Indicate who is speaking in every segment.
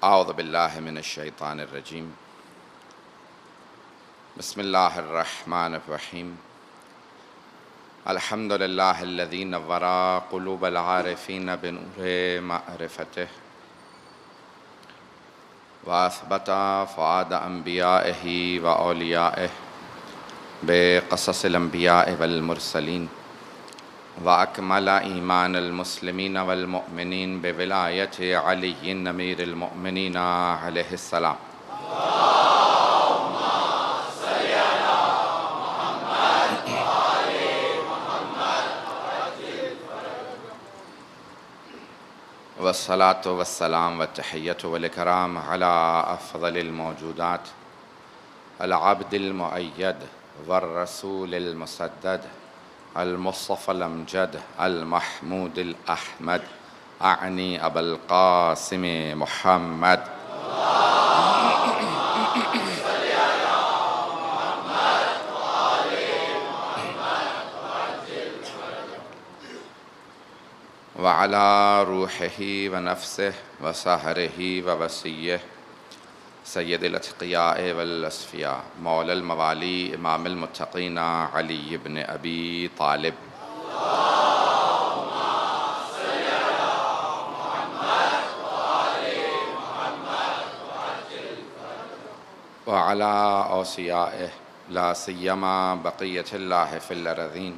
Speaker 1: اعوذ باللہ من الشیطان الرجیم بسم اللہ الرحمن الرحیم الحمد للہ الذی نور قلوب العارفین بنور معرفتہ واثبت فؤاد انبیائہ واولیائہ بقصص الانبیاء والمرسلین وأكمل إيمان المسلمين والمؤمنين بولاية علي أمير المؤمنين عليه السلام. اللهم صل على محمد وآل محمد والصلاة والسلام والتحية والإكرام على أفضل الموجودات العبد المؤيد والرسول المسدد المصطفى الأمجد المحمود الأحمد أعني أبا القاسم محمد. وعلى روحه ونفسه وسهره ووسيه سید الاتقیاء والاسفیاء مولا الموالی امام المتقین علی بن ابی طالب. اللہم صل علی محمد وآل محمد وعلی اوصیائہ لا سیما بقیۃ اللہ فی الارضین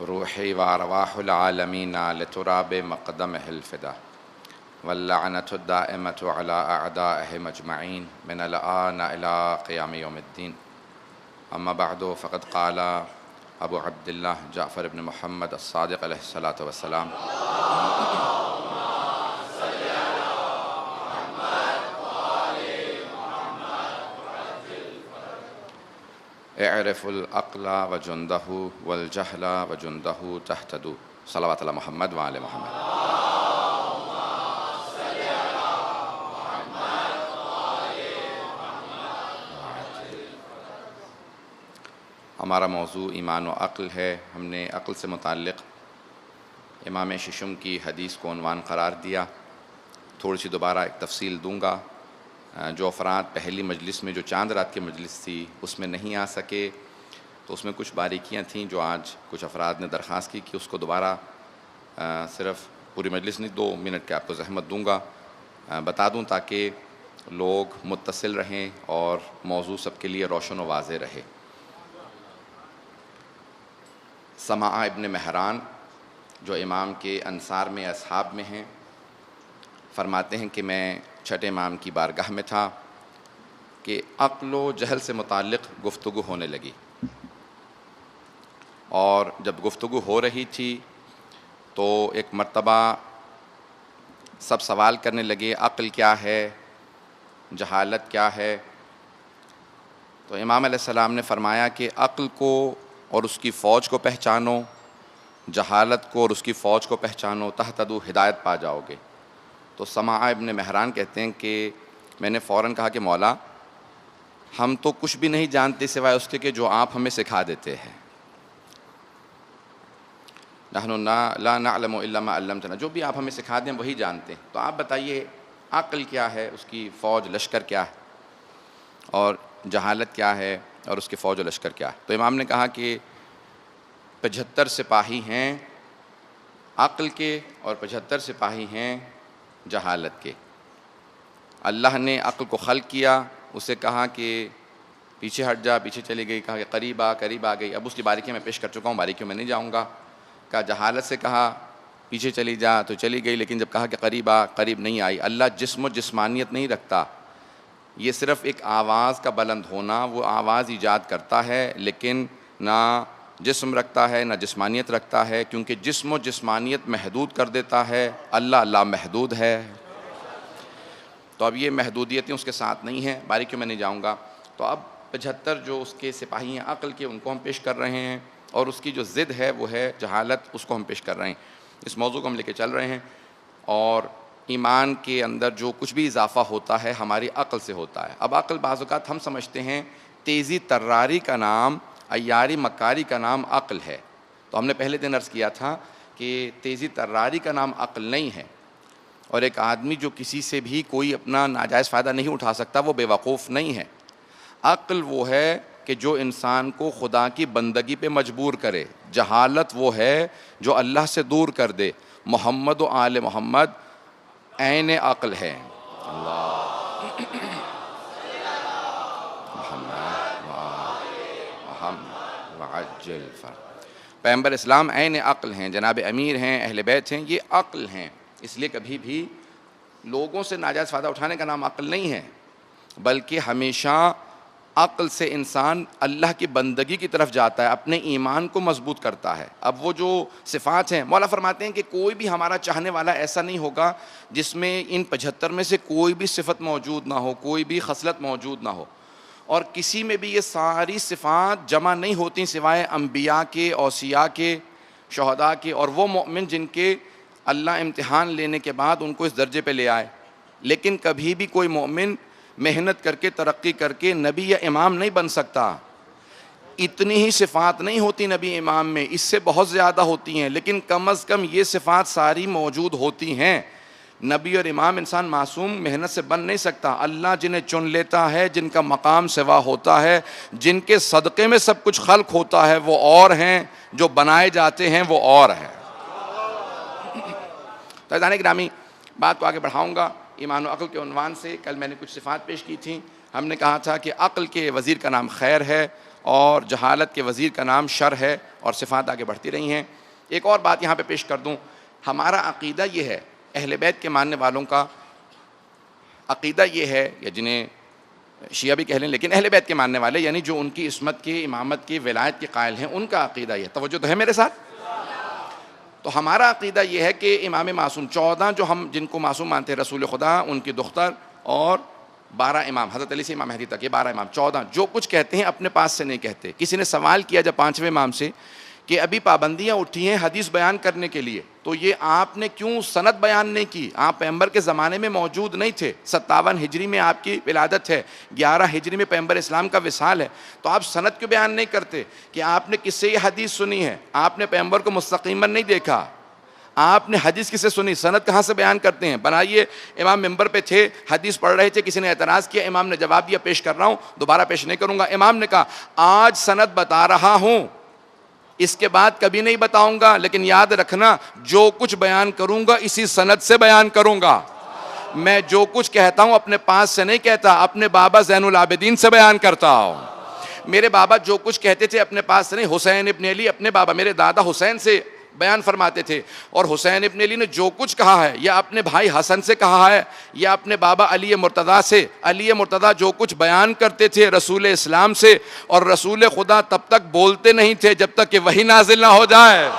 Speaker 1: روحی وارواح العالمین لتراب مقدمہ الفدا واللعنة الدائمة على أعدائهم أجمعين من الآن إلى قيام يوم الدين. أما بعد فقد قال أبو عبد الله جعفر بن محمد الصادق عليه الصلاة والسلام اعرفوا العقل وجنده والجهل وجنده تهتدوا. صلوات على محمد وعلى محمد. ہمارا موضوع ایمان و عقل ہے. ہم نے عقل سے متعلق امام ششم کی حدیث کو عنوان قرار دیا. تھوڑی سی دوبارہ ایک تفصیل دوں گا. جو افراد پہلی مجلس میں جو چاند رات کی مجلس تھی اس میں نہیں آ سکے تو اس میں کچھ باریکیاں تھیں جو آج کچھ افراد نے درخواست کی کہ اس کو دوبارہ صرف پوری مجلس نہیں 2 منٹ کے آپ کو زحمت دوں گا بتا دوں تاکہ لوگ متصل رہیں اور موضوع سب کے لیے روشن و واضح رہے. سماع ابن مہران جو امام کے انصار میں اصحاب میں ہیں فرماتے ہیں کہ میں چھٹے امام کی بارگاہ میں تھا کہ عقل و جہل سے متعلق گفتگو ہونے لگی اور جب گفتگو ہو رہی تھی تو ایک مرتبہ سب سوال کرنے لگے عقل کیا ہے، جہالت کیا ہے. تو امام علیہ السلام نے فرمایا کہ عقل کو اور اس کی فوج کو پہچانو، جہالت کو اور اس کی فوج کو پہچانو، تہتدو ہدایت پا جاؤ گے. تو سماع ابن مہران کہتے ہیں کہ میں نے فوراً کہا کہ مولا ہم تو کچھ بھی نہیں جانتے سوائے اس کے کہ جو آپ ہمیں سکھا دیتے ہیں. نحن لا نعلم الا ما علمتنا، جو بھی آپ ہمیں سکھا دیں وہی جانتے ہیں. تو آپ بتائیے عقل کیا ہے، اس کی فوج لشکر کیا ہے، اور جہالت کیا ہے اور اس کے فوج و لشکر کیا ہے. تو امام نے کہا کہ 75 سپاہی ہیں عقل کے اور 75 سپاہی ہیں جہالت کے. اللہ نے عقل کو خلق کیا، اسے کہا کہ پیچھے ہٹ جا، پیچھے چلی گئی. کہا کہ قریب آ گئی. اب اس کی باریکیاں میں پیش کر چکا ہوں، باریکیوں میں نہیں جاؤں گا. کہا جہالت سے کہا پیچھے چلی جا تو چلی گئی، لیکن جب کہا کہ قریب نہیں آئی. اللہ جسم و جسمانیت نہیں رکھتا، یہ صرف ایک آواز کا بلند ہونا، وہ آواز ایجاد کرتا ہے لیکن نہ جسم رکھتا ہے نہ جسمانیت رکھتا ہے، کیونکہ جسم و جسمانیت محدود کر دیتا ہے. اللہ محدود ہے. تو اب یہ محدودیتیں اس کے ساتھ نہیں ہیں، باریکیوں میں نہیں جاؤں گا. تو اب 75 جو اس کے سپاہی ہیں عقل کے، ان کو ہم پیش کر رہے ہیں، اور اس کی جو ضد ہے وہ ہے جہالت، اس کو ہم پیش کر رہے ہیں. اس موضوع کو ہم لے کے چل رہے ہیں. اور ایمان کے اندر جو کچھ بھی اضافہ ہوتا ہے ہماری عقل سے ہوتا ہے. اب عقل بعض اوقات ہم سمجھتے ہیں تیزی طراری کا نام، عیاری مکاری کا نام عقل ہے. تو ہم نے پہلے دن عرض کیا تھا کہ تیزی طراری کا نام عقل نہیں ہے، اور ایک آدمی جو کسی سے بھی کوئی اپنا ناجائز فائدہ نہیں اٹھا سکتا وہ بے وقوف نہیں ہے۔ عقل وہ ہے کہ جو انسان کو خدا کی بندگی پہ مجبور کرے، جہالت وہ ہے جو اللہ سے دور کر دے۔ محمد و آل محمد عین عقل ہے۔ اللہ محمد محمد وعجل فرج۔ پیغمبر اسلام عین عقل ہیں، جناب امیر ہیں، اہل بیت ہیں، یہ عقل ہیں۔ اس لیے کبھی بھی لوگوں سے ناجائز فائدہ اٹھانے کا نام عقل نہیں ہے، بلکہ ہمیشہ عقل سے انسان اللہ کی بندگی کی طرف جاتا ہے، اپنے ایمان کو مضبوط کرتا ہے۔ اب وہ جو صفات ہیں، مولا فرماتے ہیں کہ کوئی بھی ہمارا چاہنے والا ایسا نہیں ہوگا جس میں ان 75 میں سے کوئی بھی صفت موجود نہ ہو، کوئی بھی خصلت موجود نہ ہو، اور کسی میں بھی یہ ساری صفات جمع نہیں ہوتی سوائے انبیاء کے، اوصیاء کے، شہداء کے، اور وہ مومن جن کے اللہ امتحان لینے کے بعد ان کو اس درجے پہ لے آئے۔ لیکن کبھی بھی کوئی مومن محنت کر کے، ترقی کر کے نبی یا امام نہیں بن سکتا۔ اتنی ہی صفات نہیں ہوتی نبی امام میں، اس سے بہت زیادہ ہوتی ہیں، لیکن کم از کم یہ صفات ساری موجود ہوتی ہیں۔ نبی اور امام انسان معصوم محنت سے بن نہیں سکتا۔ اللہ جنہیں چن لیتا ہے، جن کا مقام سوا ہوتا ہے، جن کے صدقے میں سب کچھ خلق ہوتا ہے، وہ اور ہیں، جو بنائے جاتے ہیں وہ اور ہیں۔ تو عزیزان گرامی، بات کو آگے بڑھاؤں گا ایمان و عقل کے عنوان سے۔ کل میں نے کچھ صفات پیش کی تھیں۔ ہم نے کہا تھا کہ عقل کے وزیر کا نام خیر ہے اور جہالت کے وزیر کا نام شر ہے، اور صفات آگے بڑھتی رہی ہیں۔ ایک اور بات یہاں پہ پیش کر دوں، ہمارا عقیدہ یہ ہے، اہل بیت کے ماننے والوں کا عقیدہ یہ ہے، یا جنہیں شیعہ بھی کہہ لیں، لیکن اہل بیت کے ماننے والے یعنی جو ان کی عصمت کے، امامت کے، ولایت کے قائل ہیں، ان کا عقیدہ یہ ہے۔ توجہ تو ہے میرے ساتھ؟ تو ہمارا عقیدہ یہ ہے کہ امام معصوم 14 جو ہم جن کو معصوم مانتے ہیں، رسول خدا، ان کی دختر، اور 12 امام، حضرت علی سے امام مہدی تک، یہ 12 امام، 14 جو کچھ کہتے ہیں اپنے پاس سے نہیں کہتے۔ کسی نے سوال کیا جب 5ویں امام سے کہ ابھی پابندیاں اٹھی ہیں حدیث بیان کرنے کے لیے، تو یہ آپ نے کیوں سند بیان نہیں کی؟ آپ پیغمبر کے زمانے میں موجود نہیں تھے، 57 ہجری میں آپ کی ولادت ہے، 11 ہجری میں پیغمبر اسلام کا وصال ہے، تو آپ سند کیوں بیان نہیں کرتے کہ آپ نے کس سے یہ حدیث سنی ہے؟ آپ نے پیغمبر کو مستقیما نہیں دیکھا، آپ نے حدیث کسے سنی؟ سند کہاں سے بیان کرتے ہیں؟ بنائیے، امام ممبر پہ تھے، حدیث پڑھ رہے تھے، کسی نے اعتراض کیا، امام نے جواب دیا، پیش کر رہا ہوں، دوبارہ پیش نہیں کروں گا۔ امام نے کہا آج سند بتا رہا ہوں، اس کے بعد کبھی نہیں بتاؤں گا، لیکن یاد رکھنا جو کچھ بیان کروں گا اسی سند سے بیان کروں گا۔ میں جو کچھ کہتا ہوں اپنے پاس سے نہیں کہتا، اپنے بابا زین العابدین سے بیان کرتا ہوں۔ میرے بابا جو کچھ کہتے تھے اپنے پاس سے نہیں، حسین ابن علی اپنے بابا میرے دادا حسین سے بیان فرماتے تھے، اور حسین ابن علی نے جو کچھ کہا ہے یا اپنے بھائی حسن سے کہا ہے یا اپنے بابا علی مرتضیٰ سے، علی مرتضیٰ جو کچھ بیان کرتے تھے رسول اسلام سے، اور رسول خدا تب تک بولتے نہیں تھے جب تک کہ وحی نازل نہ ہو جائے۔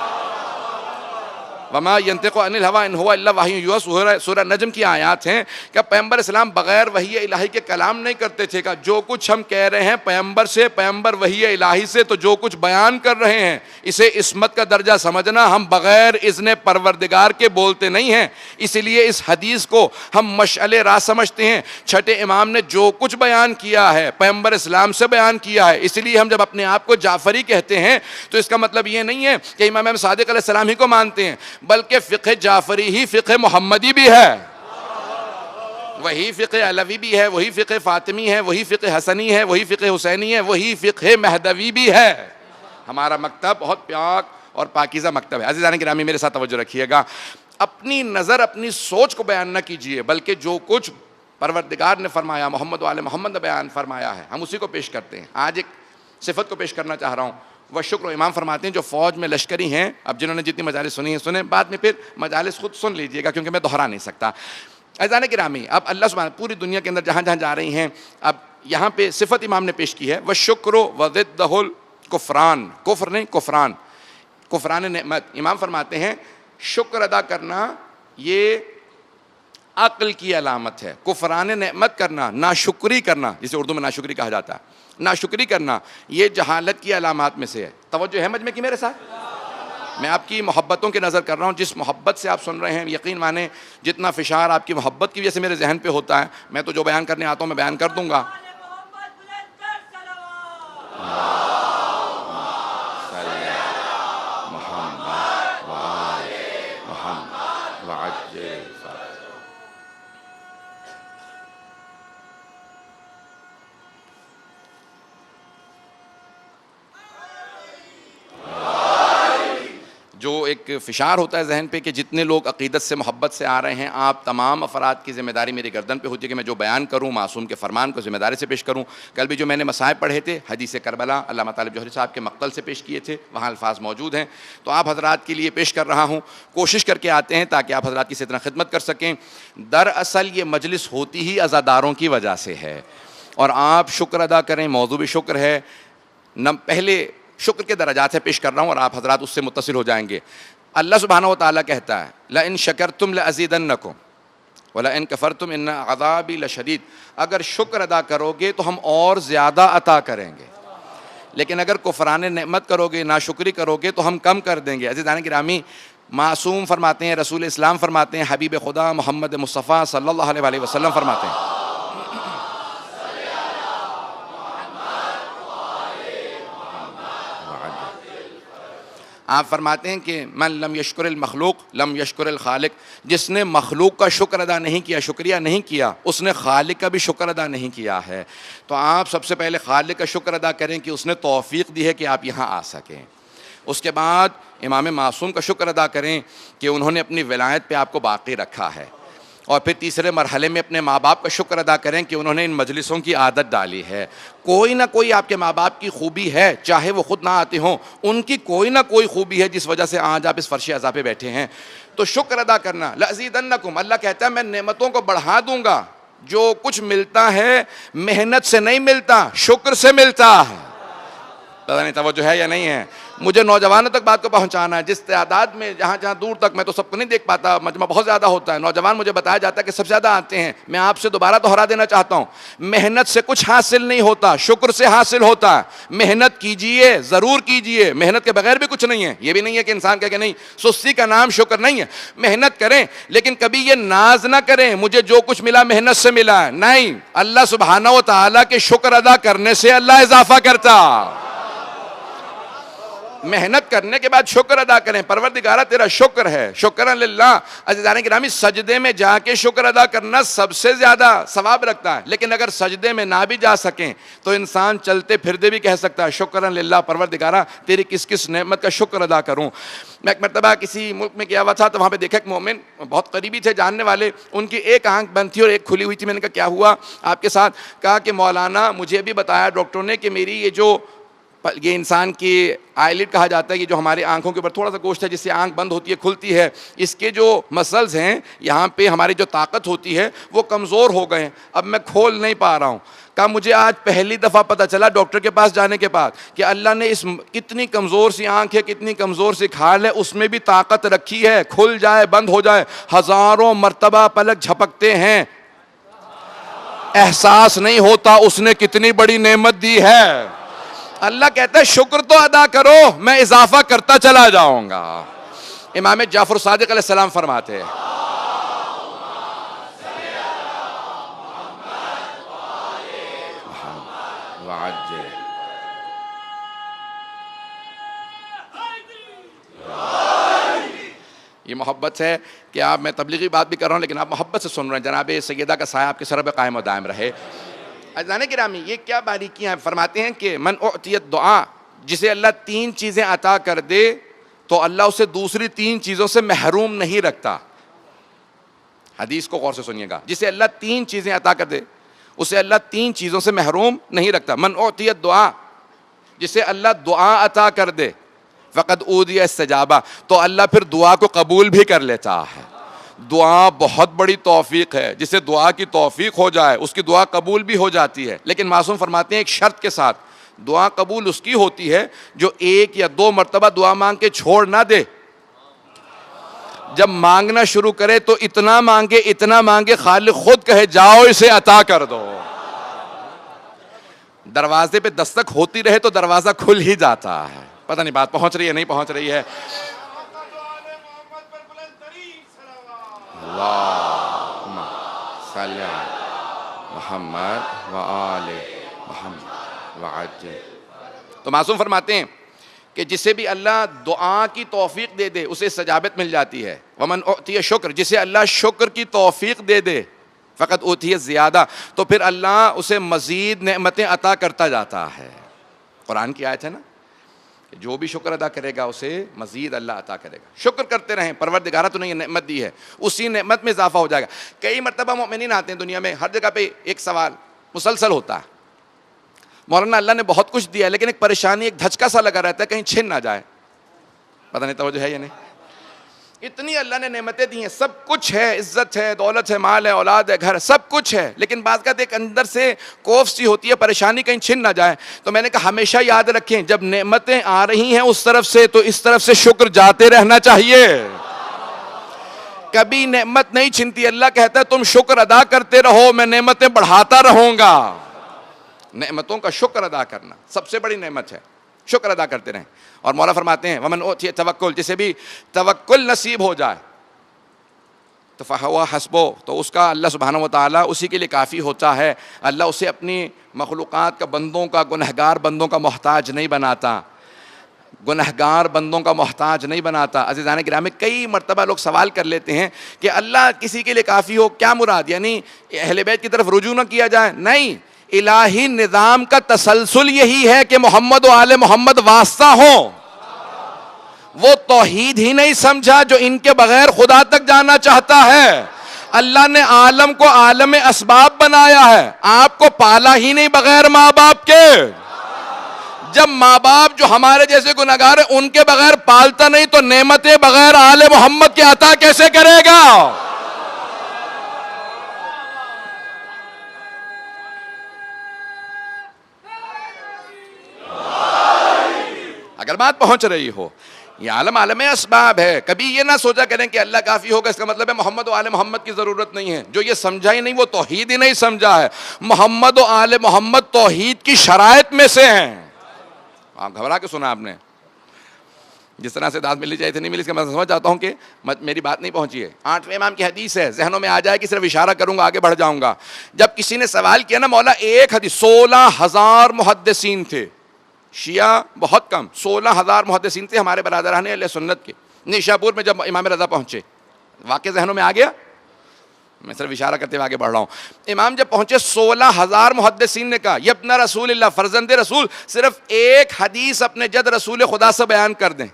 Speaker 1: وما ينطق عن الهوى ان هو الا وحی یوحى، سورہ نجم کی آیات ہیں کہ پیغمبر اسلام بغیر وحی الہی کے کلام نہیں کرتے تھے، کہ جو کچھ ہم کہہ رہے ہیں پیغمبر سے، پیغمبر وحی الہی سے، تو جو کچھ بیان کر رہے ہیں اسے عصمت کا درجہ سمجھنا، ہم بغیر اذن پروردگار کے بولتے نہیں ہیں۔ اس لیے اس حدیث کو ہم مشعل راہ سمجھتے ہیں۔ چھٹے امام نے جو کچھ بیان کیا ہے پیغمبر اسلام سے بیان کیا ہے، اس لیے ہم جب اپنے آپ کو جعفری کہتے ہیں تو اس کا مطلب یہ نہیں ہے کہ امام صادق علیہ السلام ہی کو مانتے ہیں، بلکہ فقہ جعفری ہی فقہ محمدی بھی ہے، وہی فقہ علوی بھی ہے، وہی فقہ فاطمی ہے، وہی فقہ حسنی ہے، وہی فقہ حسینی ہے، وہی فقہ مہدوی بھی ہے۔ ہمارا مکتب بہت پاک اور پاکیزہ مکتب ہے۔ عزیزان گرامی میرے ساتھ توجہ رکھیے گا، اپنی نظر اپنی سوچ کو بیان نہ کیجئے، بلکہ جو کچھ پروردگار نے فرمایا، محمد و آل محمد نے بیان فرمایا ہے، ہم اسی کو پیش کرتے ہیں۔ آج ایک صفت کو پیش کرنا چاہ رہا ہوں، وہ شکر و امام فرماتے ہیں جو فوج میں لشکری ہیں، اب جنہوں نے جتنی مجالس سنی ہیں سنیں، بعد میں پھر مجالس خود سن لیجئے گا کیونکہ میں دہرا نہیں سکتا۔ عزیزان گرامی، اب اللہ سبحانہ پوری دنیا کے اندر جہاں جہاں جا رہی ہیں، اب یہاں پہ صفت امام نے پیش کی ہے، وَالشُّكْرُ وَضِدَّهُ الْكُفْرَانِ، کفر نہیں کفران، کفران نعمت۔ امام فرماتے ہیں شکر ادا کرنا یہ عقل کی علامت ہے، کفران نعمت کرنا، ناشکری کرنا، جسے اردو میں ناشکری کہا جاتا ہے، ناشکری کرنا یہ جہالت کی علامات میں سے ہے۔ توجہ ہے مجمع کی میرے ساتھ؟ میں آپ کی محبتوں کی نظر کر رہا ہوں، جس محبت سے آپ سن رہے ہیں، یقین مانیں جتنا فشار آپ کی محبت کی وجہ سے میرے ذہن پہ ہوتا ہے، میں تو جو بیان کرنے آتا ہوں میں بیان کر دوں گا۔ ایک فشار ہوتا ہے ذہن پہ کہ جتنے لوگ عقیدت سے محبت سے آ رہے ہیں، آپ تمام افراد کی ذمہ داری میری گردن پہ ہوتی ہے کہ میں جو بیان کروں معصوم کے فرمان کو ذمہ داری سے پیش کروں۔ کل بھی جو میں نے مصائب پڑھے تھے حدیث کربلا علامہ طالب جوہری صاحب کے مقتل سے پیش کیے تھے، وہاں الفاظ موجود ہیں، تو آپ حضرات کے لیے پیش کر رہا ہوں۔ کوشش کر کے آتے ہیں تاکہ آپ حضرات کی اتنا خدمت کر سکیں۔ دراصل یہ مجلس ہوتی ہی عزاداروں کی وجہ سے ہے، اور آپ شکر ادا کریں، موضوع بھی شکر ہے۔ پہلے شکر کے درجات سے پیش کر رہا ہوں اور آپ حضرات اس سے متصل ہو جائیں گے۔ اللہ سبحانہ و تعالیٰ کہتا ہے لَإِن شَكَرْتُمْ لَأَزِيدَنَّكُمْ وَلَإِن كَفَرْتُمْ إِنَّ عَذَابِي لَشَدِيدٌ۔ اگر شکر ادا کرو گے تو ہم اور زیادہ عطا کریں گے، لیکن اگر کفران نعمت کرو گے، ناشکری کرو گے تو ہم کم کر دیں گے۔ عزیزان گرامی، معصوم فرماتے ہیں، رسول اسلام فرماتے ہیں، حبیب خدا محمد مصطفیٰ صلی اللہ علیہ وسلم فرماتے ہیں، آپ فرماتے ہیں کہ من لم یشکر المخلوق لم یشکر الخالق، جس نے مخلوق کا شکر ادا نہیں کیا، شکریہ نہیں کیا، اس نے خالق کا بھی شکر ادا نہیں کیا ہے۔ تو آپ سب سے پہلے خالق کا شکر ادا کریں کہ اس نے توفیق دی ہے کہ آپ یہاں آ سکیں۔ اس کے بعد امام معصوم کا شکر ادا کریں کہ انہوں نے اپنی ولایت پہ آپ کو باقی رکھا ہے، اور پھر تیسرے مرحلے میں اپنے ماں باپ کا شکر ادا کریں کہ انہوں نے ان مجلسوں کی عادت ڈالی ہے۔ کوئی نہ کوئی آپ کے ماں باپ کی خوبی ہے، چاہے وہ خود نہ آتے ہوں، ان کی کوئی نہ کوئی خوبی ہے جس وجہ سے آج آپ اس فرش عزا پہ بیٹھے ہیں۔ تو شکر ادا کرنا، لَأَزِيدَنَّكُمْ، اللہ کہتا ہے میں نعمتوں کو بڑھا دوں گا۔ جو کچھ ملتا ہے محنت سے نہیں ملتا، شکر سے ملتا ہے۔ پتہ نہیں توجہ ہے یا نہیں ہے؟ مجھے نوجوانوں تک بات کو پہنچانا ہے، جس تعداد میں جہاں دور تک، میں تو سب کو نہیں دیکھ پاتا، مجمع بہت زیادہ ہوتا ہے، نوجوان مجھے بتایا جاتا ہے کہ سب سے زیادہ آتے ہیں۔ میں آپ سے دوبارہ دہرا دینا چاہتا ہوں، محنت سے کچھ حاصل نہیں ہوتا، شکر سے حاصل ہوتا ہے۔ محنت کیجئے، ضرور کیجئے، محنت کے بغیر بھی کچھ نہیں ہے۔ یہ بھی نہیں ہے کہ انسان کہے کہ نہیں، سستی کا نام شکر نہیں ہے۔ محنت کریں، لیکن کبھی یہ ناز نہ کریں مجھے جو کچھ ملا محنت سے ملا ہے، نہیں، اللہ سبحانہ و تعالیٰ کے شکر ادا کرنے سے اللہ اضافہ کرتا۔ محنت کرنے کے بعد شکر ادا کریں، پروردگارہ تیرا شکر ہے، شکرا للہ۔ عزیزان گرامی، سجدے میں جا کے شکر ادا کرنا سب سے زیادہ ثواب رکھتا ہے، لیکن اگر سجدے میں نہ بھی جا سکیں تو انسان چلتے پھرتے بھی کہہ سکتا ہے شکرا للہ، پروردگارہ تیری کس کس نعمت کا شکر ادا کروں۔ میں ایک مرتبہ کسی ملک میں گیا ہوا تھا، تو وہاں پہ دیکھا ایک مومن، بہت قریبی تھے جاننے والے، ان کی ایک آنکھ بند تھی اور ایک کھلی ہوئی تھی۔ میں نے کہا کیا ہوا آپ کے ساتھ؟ کہا کہ مولانا مجھے بھی بتایا ڈاکٹر نے کہ میری یہ انسان کی آئی لڈ کہا جاتا ہے، یہ جو ہماری آنکھوں کے اوپر تھوڑا سا گوشت ہے جس سے آنکھ بند ہوتی ہے کھلتی ہے، اس کے جو مسلز ہیں یہاں پہ ہماری جو طاقت ہوتی ہے وہ کمزور ہو گئے ہیں، اب میں کھول نہیں پا رہا ہوں۔ کہا مجھے آج پہلی دفعہ پتہ چلا ڈاکٹر کے پاس جانے کے بعد کہ اللہ نے اس کتنی کمزور سی آنکھ ہے، کتنی کمزور سی کھال ہے، اس میں بھی طاقت رکھی ہے، کھل جائے بند ہو جائے ہزاروں مرتبہ پلک جھپکتے ہیں، احساس نہیں ہوتا اس نے کتنی بڑی نعمت دی ہے۔ اللہ کہتا ہے شکر تو ادا کرو، میں اضافہ کرتا چلا جاؤں گا۔ امام جعفر صادق علیہ السلام فرماتے ہیں یہ محبت ہے کہ آپ، میں تبلیغی بات بھی کر رہا ہوں لیکن آپ محبت سے سن رہے ہیں۔ جناب سیدہ کا سایہ آپ کے سر پہ قائم و دائم رہے۔ عزیزان گرامی، یہ کیا باریکیاں ہیں؟ فرماتے ہیں کہ من اعطیت دعا، جسے اللہ تین چیزیں عطا کر دے تو اللہ اسے دوسری تین چیزوں سے محروم نہیں رکھتا۔ حدیث کو غور سے سنیے گا، جسے اللہ تین چیزیں عطا کر دے اسے اللہ تین چیزوں سے محروم نہیں رکھتا۔ من اعطیت دعا، جسے اللہ دعا عطا کر دے، فقد اوذی استجابہ، تو اللہ پھر دعا کو قبول بھی کر لیتا ہے۔ دعا بہت بڑی توفیق ہے، جسے دعا کی توفیق ہو جائے اس کی دعا قبول بھی ہو جاتی ہے، لیکن معصوم فرماتے ہیں ایک شرط کے ساتھ، دعا قبول اس کی ہوتی ہے جو ایک یا دو مرتبہ دعا مانگ کے چھوڑ نہ دے۔ جب مانگنا شروع کرے تو اتنا مانگے خالق خود کہے جاؤ اسے عطا کر دو۔ دروازے پہ دستک ہوتی رہے تو دروازہ کھل ہی جاتا ہے۔ پتہ نہیں بات پہنچ رہی ہے نہیں پہنچ رہی ہے؟ اللہم صلی علی محمد وآل محمد وعجل۔ تو معصوم فرماتے ہیں کہ جسے بھی اللہ دعا کی توفیق دے دے اسے استجابت مل جاتی ہے۔ ومن اعطی شکر، جسے اللہ شکر کی توفیق دے دے، فقط اوتیہ زیادہ، تو پھر اللہ اسے مزید نعمتیں عطا کرتا جاتا ہے۔ قرآن کی آیت ہے نا جو بھی شکر ادا کرے گا اسے مزید اللہ عطا کرے گا. شکر کرتے رہیں, پروردگارہ تو نے یہ نعمت دی ہے, اسی نعمت میں اضافہ ہو جائے گا. کئی مرتبہ مومنین آتے ہیں دنیا میں, ہر جگہ پہ ایک سوال مسلسل ہوتا ہے, مولانا اللہ نے بہت کچھ دیا ہے لیکن ایک پریشانی, ایک دھچکا سا لگا رہتا ہے کہیں چھن نہ جائے. پتہ نہیں توجہ ہے یا نہیں. اتنی اللہ نے نعمتیں دی ہیں, سب کچھ ہے, عزت ہے, دولت ہے, مال ہے, اولاد ہے, گھر, سب کچھ ہے, لیکن بعض کا ایک اندر سے کوف سی ہوتی ہے, پریشانی کہیں چھن نہ جائے. تو میں نے کہا ہمیشہ یاد رکھیں جب نعمتیں آ رہی ہیں اس طرف سے تو اس طرف سے شکر جاتے رہنا چاہیے. کبھی نعمت نہیں چھنتی, اللہ کہتا ہے تم شکر ادا کرتے رہو, میں نعمتیں بڑھاتا رہوں گا. نعمتوں کا شکر ادا کرنا سب سے بڑی نعمت ہے, شکر ادا کرتے رہیں. اور مولا فرماتے ہیں ومن اوتی توکل, جسے بھی توکل نصیب ہو جائے تو فہو حسبو, تو اس کا اللہ سبحانہ و تعالیٰ اسی کے لیے کافی ہوتا ہے. اللہ اسے اپنی مخلوقات کا, بندوں کا, گنہگار بندوں کا محتاج نہیں بناتا, گنہگار بندوں کا محتاج نہیں بناتا. عزیزان گرامی, کئی مرتبہ لوگ سوال کر لیتے ہیں کہ اللہ کسی کے لیے کافی ہو, کیا مراد, یعنی اہل بیت کی طرف رجوع نہ کیا جائے؟ نہیں, الہی نظام کا تسلسل یہی ہے کہ محمد و آل محمد واسطہ ہوں. وہ توحید ہی نہیں سمجھا جو ان کے بغیر خدا تک جانا چاہتا ہے. اللہ نے عالم کو عالم اسباب بنایا ہے, آپ کو پالا ہی نہیں بغیر ماں باپ کے. جب ماں باپ جو ہمارے جیسے گنہگار ہیں ان کے بغیر پالتا نہیں تو نعمتیں بغیر آل محمد کے عطا کیسے کرے گا؟ اگر بات پہنچ رہی ہو, یہ عالم اسباب ہے. کبھی یہ نہ سوچا کریں کہ اللہ کافی ہوگا, اس کا مطلب ہے محمد و آل محمد کی ضرورت نہیں ہے. جو یہ سمجھا ہی نہیں وہ توحید ہی نہیں سمجھا ہے. محمد و آل محمد توحید کی شرائط میں سے ہیں. آپ گھبرا کے سنا آپ نے, جس طرح سے داد ملنی چاہیے تھی نہیں ملی, اس کا میں سمجھ جاتا ہوں کہ میری بات نہیں پہنچی ہے. 8ویں امام کی حدیث ہے, ذہنوں میں آ جائے کہ صرف اشارہ کروں گا, آگے بڑھ جاؤں گا. جب کسی نے سوال کیا نا مولا ایک حدیث, 16,000 محدثین تھے, شیعہ بہت کم, 16,000 محدثین تھے ہمارے برادران اہل سنت کے. نیشا پور میں جب امام رضا پہنچے, واقع ذہنوں میں آ گیا, میں صرف اشارہ کرتے ہوئے آگے بڑھ رہا ہوں. امام جب پہنچے 16,000 محدثین نے کہا یا ابن رسول اللہ, فرزند رسول, صرف ایک حدیث اپنے جد رسول خدا سے بیان کر دیں.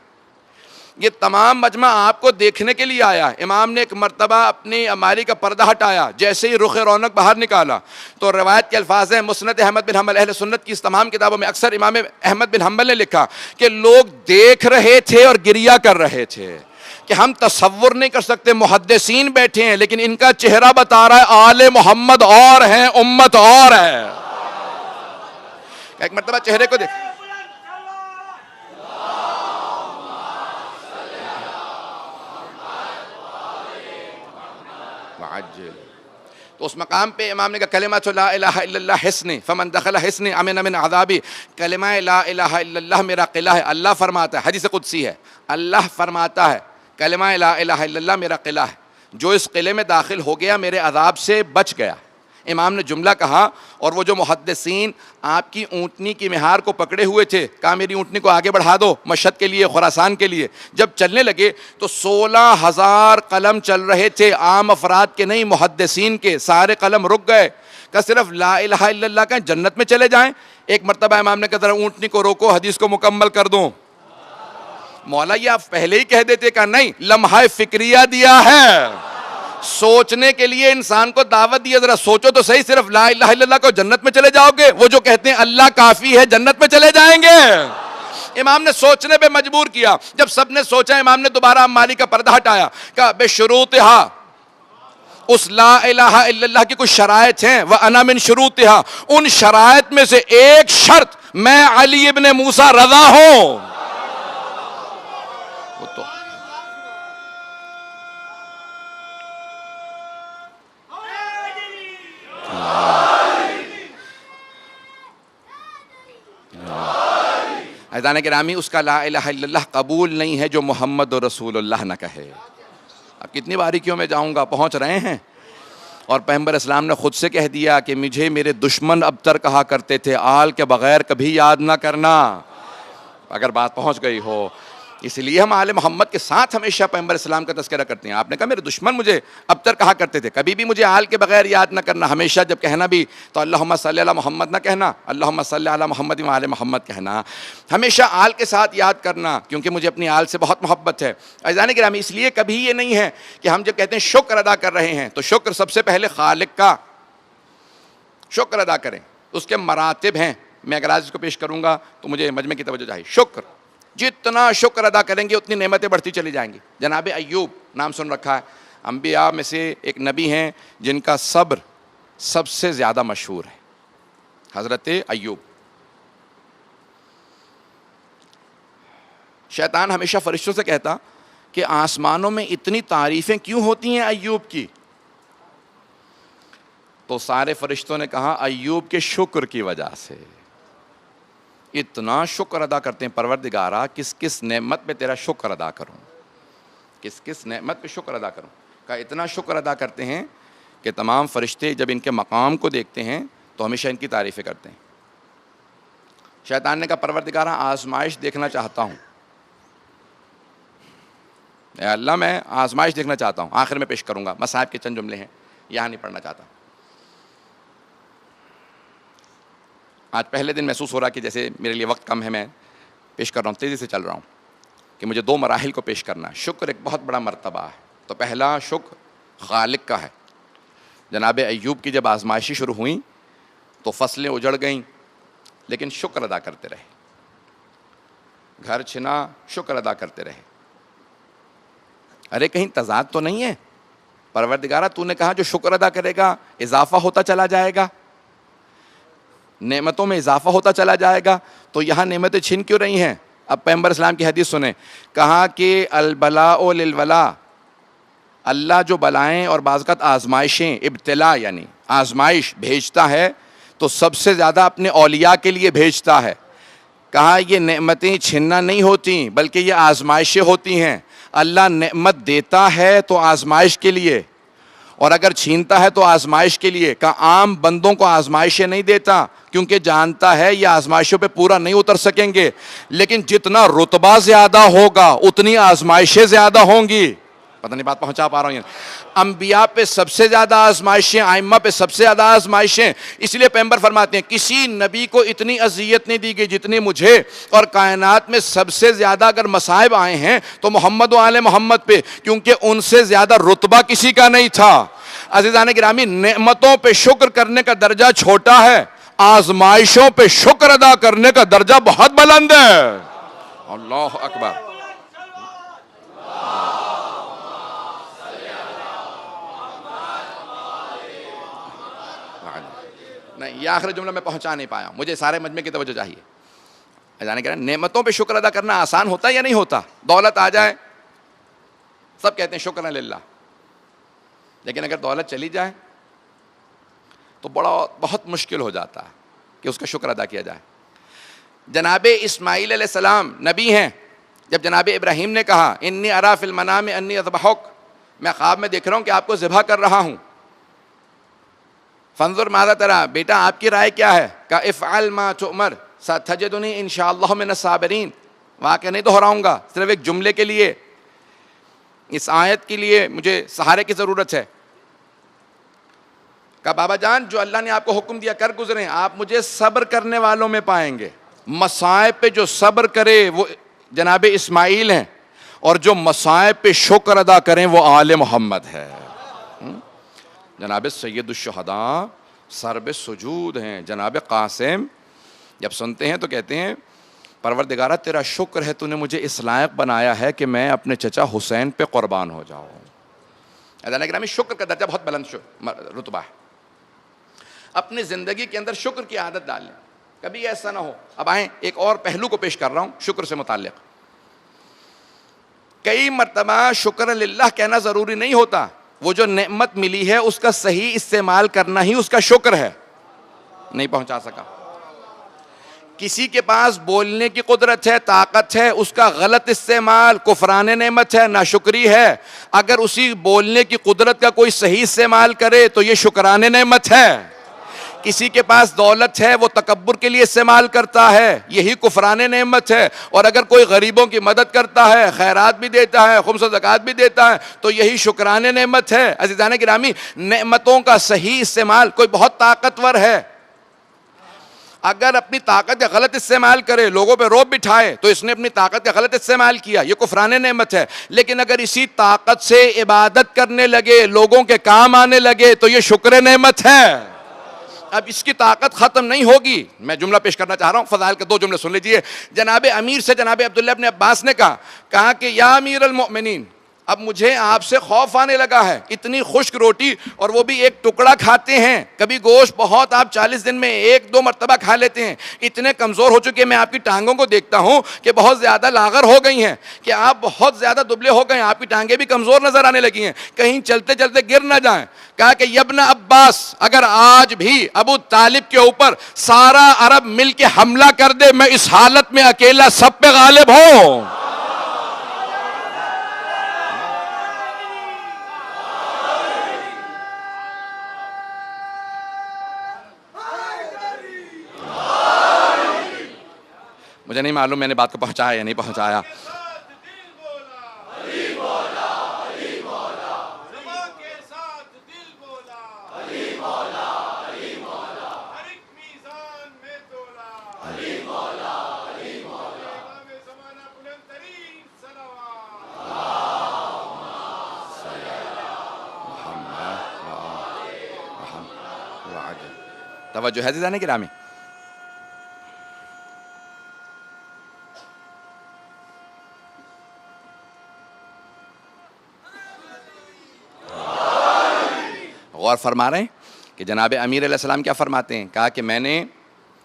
Speaker 1: یہ تمام مجمع آپ کو دیکھنے کے لیے آیا. امام نے ایک مرتبہ اپنی الماری کا پردہ ہٹایا, جیسے ہی رخ رونق باہر نکالا تو روایت کے الفاظ ہیں, مسند احمد بن حنبل, اہل سنت کی اس تمام کتابوں میں اکثر امام احمد بن حنبل نے لکھا کہ لوگ دیکھ رہے تھے اور گریہ کر رہے تھے, کہ ہم تصور نہیں کر سکتے محدثین بیٹھے ہیں لیکن ان کا چہرہ بتا رہا ہے آل محمد اور ہیں, امت اور ہے. ایک مرتبہ چہرے کو دیکھ, تو اس مقام پہ امام نے کہا کلمۃ لا الہ الا اللہ حصنی فمن دخل حصنی امن من عذابی. کلمہ لا الہ الا اللہ میرا قلعہ ہے. اللہ فرماتا ہے, حدیث قدسی ہے, اللہ فرماتا ہے کلمہ لا الہ الا اللہ میرا قلعہ ہے, جو اس قلعے میں داخل ہو گیا میرے عذاب سے بچ گیا. امام نے جملہ کہا, اور وہ جو محدثین آپ کی اونٹنی کی مہار کو پکڑے ہوئے تھے, کہا میری اونٹنی کو آگے بڑھا دو مشہد کے لیے, خراسان کے لیے. جب چلنے لگے تو 16,000 قلم چل رہے تھے, عام افراد کے نہیں, محدثین کے. سارے قلم رک گئے, کہ صرف لا الہ الا اللہ کا جنت میں چلے جائیں. ایک مرتبہ امام نے کہا ذرا اونٹنی کو روکو, حدیث کو مکمل کر دوں. مولا یہ آپ پہلے ہی کہہ دیتے, کہا نہیں, لمحہ فکریہ دیا ہے, سوچنے کے لیے انسان کو دعوت دی. ذرا سوچو تو صحیح, صرف لا الہ الا اللہ کو جنت میں چلے جاؤ گے؟ وہ جو کہتے ہیں اللہ کافی ہے جنت میں چلے جائیں گے. امام نے سوچنے پہ مجبور کیا. جب سب نے سوچا, امام نے دوبارہ الماری کا پردہ ہٹایا, کہا بشروطہا, اس لا الہ الا اللہ کی کچھ شرائط ہیں, وَأَنَا مِن شُرُوطِهَا, ان شرائط میں سے ایک شرط, میں علی ابن موسیٰ رضا ہوں. عزیزان گرامی, اس کا لا الہ الا اللہ قبول نہیں ہے جو محمد رسول اللہ نہ کہے. اب کتنی باریکیوں میں جاؤں گا, پہنچ رہے ہیں. اور پیغمبر اسلام نے خود سے کہہ دیا کہ مجھے میرے دشمن ابتر کہا کرتے تھے, آل کے بغیر کبھی یاد نہ کرنا. اگر بات پہنچ گئی ہو اس لیے ہم آل محمد کے ساتھ ہمیشہ پیغمبر اسلام کا تذکرہ کرتے ہیں. آپ نے کہا میرے دشمن مجھے ابتر کہا کرتے تھے, کبھی بھی مجھے آل کے بغیر یاد نہ کرنا, ہمیشہ جب کہنا بھی تو اللہم صلی علی محمد نہ کہنا, اللہم صلی علی محمد و آل محمد کہنا, ہمیشہ آل کے ساتھ یاد کرنا, کیونکہ مجھے اپنی آل سے بہت محبت ہے. عزیزان گرامی, اس لیے کبھی یہ نہیں ہے کہ ہم جب کہتے ہیں شکر ادا کر رہے ہیں تو شکر سب سے پہلے خالق کا شکر ادا کریں. اس کے مراتب ہیں, میں اگر آج اس کو پیش کروں گا تو مجھے مجمع کی توجہ چاہیے. شکر, جتنا شکر ادا کریں گے اتنی نعمتیں بڑھتی چلی جائیں گی. جناب ایوب نام سن رکھا ہے, انبیاء میں سے ایک نبی ہیں جن کا صبر سب سے زیادہ مشہور ہے, حضرت ایوب. شیطان ہمیشہ فرشتوں سے کہتا کہ آسمانوں میں اتنی تعریفیں کیوں ہوتی ہیں ایوب کی؟ تو سارے فرشتوں نے کہا ایوب کے شکر کی وجہ سے. اتنا شکر ادا کرتے ہیں پروردگارا, کس کس نعمت پہ تیرا شکر ادا کروں, کس کس نعمت پہ شکر ادا کروں. کہا اتنا شکر ادا کرتے ہیں کہ تمام فرشتے جب ان کے مقام کو دیکھتے ہیں تو ہمیشہ ان کی تعریفیں کرتے ہیں. شیطان نے کہا پروردگارا آزمائش دیکھنا چاہتا ہوں, اے اللہ میں آزمائش دیکھنا چاہتا ہوں. آخر میں پیش کروں گا, مصائب کے چند جملے ہیں, یہاں نہیں پڑھنا چاہتا. آج پہلے دن محسوس ہو رہا کہ جیسے میرے لیے وقت کم ہے, میں پیش کر رہا ہوں, تیزی سے چل رہا ہوں کہ مجھے 2 مراحل کو پیش کرنا ہے. شکر ایک بہت بڑا مرتبہ ہے. تو پہلا شکر خالق کا ہے. جناب ایوب کی جب آزمائشی شروع ہوئیں تو فصلیں اجڑ گئیں, لیکن شکر ادا کرتے رہے. گھر چھنا, شکر ادا کرتے رہے. ارے کہیں تضاد تو نہیں ہے؟ پروردگارہ تو نے کہا جو شکر ادا کرے گا اضافہ ہوتا چلا جائے گا, نعمتوں میں اضافہ ہوتا چلا جائے گا, تو یہاں نعمتیں چھن کیوں رہی ہیں؟ اب پیغمبر اسلام کی حدیث سنیں, کہا کہ البلاء للولا, اللہ جو بلائیں اور بعض اوقات آزمائشیں, ابتلا یعنی آزمائش بھیجتا ہے تو سب سے زیادہ اپنے اولیاء کے لیے بھیجتا ہے. کہا یہ نعمتیں چھننا نہیں ہوتی بلکہ یہ آزمائشیں ہوتی ہیں. اللہ نعمت دیتا ہے تو آزمائش کے لیے, اور اگر چھینتا ہے تو آزمائش کے لیے. کہ عام بندوں کو آزمائشیں نہیں دیتا کیونکہ جانتا ہے یہ آزمائشوں پہ پورا نہیں اتر سکیں گے, لیکن جتنا رتبہ زیادہ ہوگا اتنی آزمائشیں زیادہ ہوں گی. پتہ نہیں بات پہنچا پا رہا ہوں یا انبیاء پہ سب سے زیادہ آزمائشیں, ائمہ پہ سب سے زیادہ آزمائشیں. اس لیے پیغمبر فرماتے ہیں کسی نبی کو اتنی اذیت نہیں دی گئی جتنی مجھے, اور کائنات میں سب سے زیادہ اگر مصائب آئے ہیں تو محمد و آل محمد پہ, کیونکہ ان سے زیادہ رتبہ کسی کا نہیں تھا. عزیزان گرامی, نعمتوں پہ شکر کرنے کا درجہ چھوٹا ہے, آزمائشوں پہ شکر ادا کرنے کا درجہ بہت بلند ہے. اللہ اکبر. نہیں, یہ آخری جملہ میں پہنچا نہیں پایا, مجھے سارے مجمع کی توجہ چاہیے. جانے کہ نعمتوں پہ شکر ادا کرنا آسان ہوتا ہے یا نہیں ہوتا؟ دولت آ جائے سب کہتے ہیں شکر للہ, لیکن اگر دولت چلی جائے تو بہت مشکل ہو جاتا ہے کہ اس کا شکر ادا کیا جائے. جناب اسماعیل علیہ السلام نبی ہیں. جب جناب ابراہیم نے کہا انی ارا فی المنام انی اذبحک, میں خواب میں دیکھ رہا ہوں کہ آپ کو ذبح کر رہا ہوں. فانظر ماذا ترى, بیٹا آپ کی رائے کیا ہے؟ کہا افعل ما تؤمر ستجدنی انشاءاللہ من الصابرین. واقعہ نہیں دہراؤں گا, صرف ایک جملے کے لیے, اس آیت کے لیے مجھے سہارے کی ضرورت ہے. کہا بابا جان جو اللہ نے آپ کو حکم دیا کر گزریں, آپ مجھے صبر کرنے والوں میں پائیں گے. مصائب پہ جو صبر کرے وہ جناب اسماعیل ہیں, اور جو مصائب پہ شکر ادا کریں وہ آل محمد ہے. جناب سید الشہداء سرب سجود ہیں. جناب قاسم جب سنتے ہیں تو کہتے ہیں پروردگارہ تیرا شکر ہے تو نے مجھے اس لائق بنایا ہے کہ میں اپنے چچا حسین پہ قربان ہو جاؤں. عزیزان گرامی, شکر کا درجہ بہت بلند رتبہ ہے. اپنی زندگی کے اندر شکر کی عادت ڈال لیں, کبھی ایسا نہ ہو. اب آئیں ایک اور پہلو کو پیش کر رہا ہوں شکر سے متعلق. کئی مرتبہ شکر للہ کہنا ضروری نہیں ہوتا, وہ جو نعمت ملی ہے اس کا صحیح استعمال کرنا ہی اس کا شکر ہے. نہیں پہنچا سکا. کسی کے پاس بولنے کی قدرت ہے, طاقت ہے, اس کا غلط استعمال کفران نعمت ہے, ناشکری ہے. اگر اسی بولنے کی قدرت کا کوئی صحیح استعمال کرے تو یہ شکران نعمت ہے. کسی کے پاس دولت ہے وہ تکبر کے لیے استعمال کرتا ہے، یہی کفران نعمت ہے. اور اگر کوئی غریبوں کی مدد کرتا ہے، خیرات بھی دیتا ہے، خمس و زکوٰۃ بھی دیتا ہے، تو یہی شکران نعمت ہے. عزیزان گرامی، نعمتوں کا صحیح استعمال، کوئی بہت طاقتور ہے، اگر اپنی طاقت کا غلط استعمال کرے، لوگوں پہ روب بٹھائے، تو اس نے اپنی طاقت کا غلط استعمال کیا، یہ کفران نعمت ہے. لیکن اگر اسی طاقت سے عبادت کرنے لگے، لوگوں کے کام آنے لگے، تو یہ شکر نعمت ہے. اب اس کی طاقت ختم نہیں ہوگی. میں جملہ پیش کرنا چاہ رہا ہوں، فضائل کے 2 جملے سن لیجئے. جناب امیر سے جناب عبداللہ ابن عباس نے کہا کہ یا امیر المؤمنین، اب مجھے آپ سے خوف آنے لگا ہے. اتنی خشک روٹی، اور وہ بھی ایک ٹکڑا کھاتے ہیں. کبھی گوشت بہت آپ 40 دن میں 1-2 مرتبہ کھا لیتے ہیں. اتنے کمزور ہو چکے، میں آپ کی ٹانگوں کو دیکھتا ہوں کہ بہت زیادہ لاغر ہو گئی ہیں، کہ آپ بہت زیادہ دبلے ہو گئے ہیں، آپ کی ٹانگیں بھی کمزور نظر آنے لگی ہیں، کہیں چلتے چلتے گر نہ جائیں. کہا کہ یبن عباس، اگر آج بھی ابو طالب کے اوپر سارا عرب مل کے حملہ کر دے، میں اس حالت میں اکیلا سب پہ غالب ہوں. مجھے نہیں معلوم میں نے بات کو پہنچایا یا نہیں پہنچایا. توجہ ہے عزیزان گرامی. غور فرما رہے ہیں کہ جناب امیر علیہ السلام کیا فرماتے ہیں. کہا کہ میں نے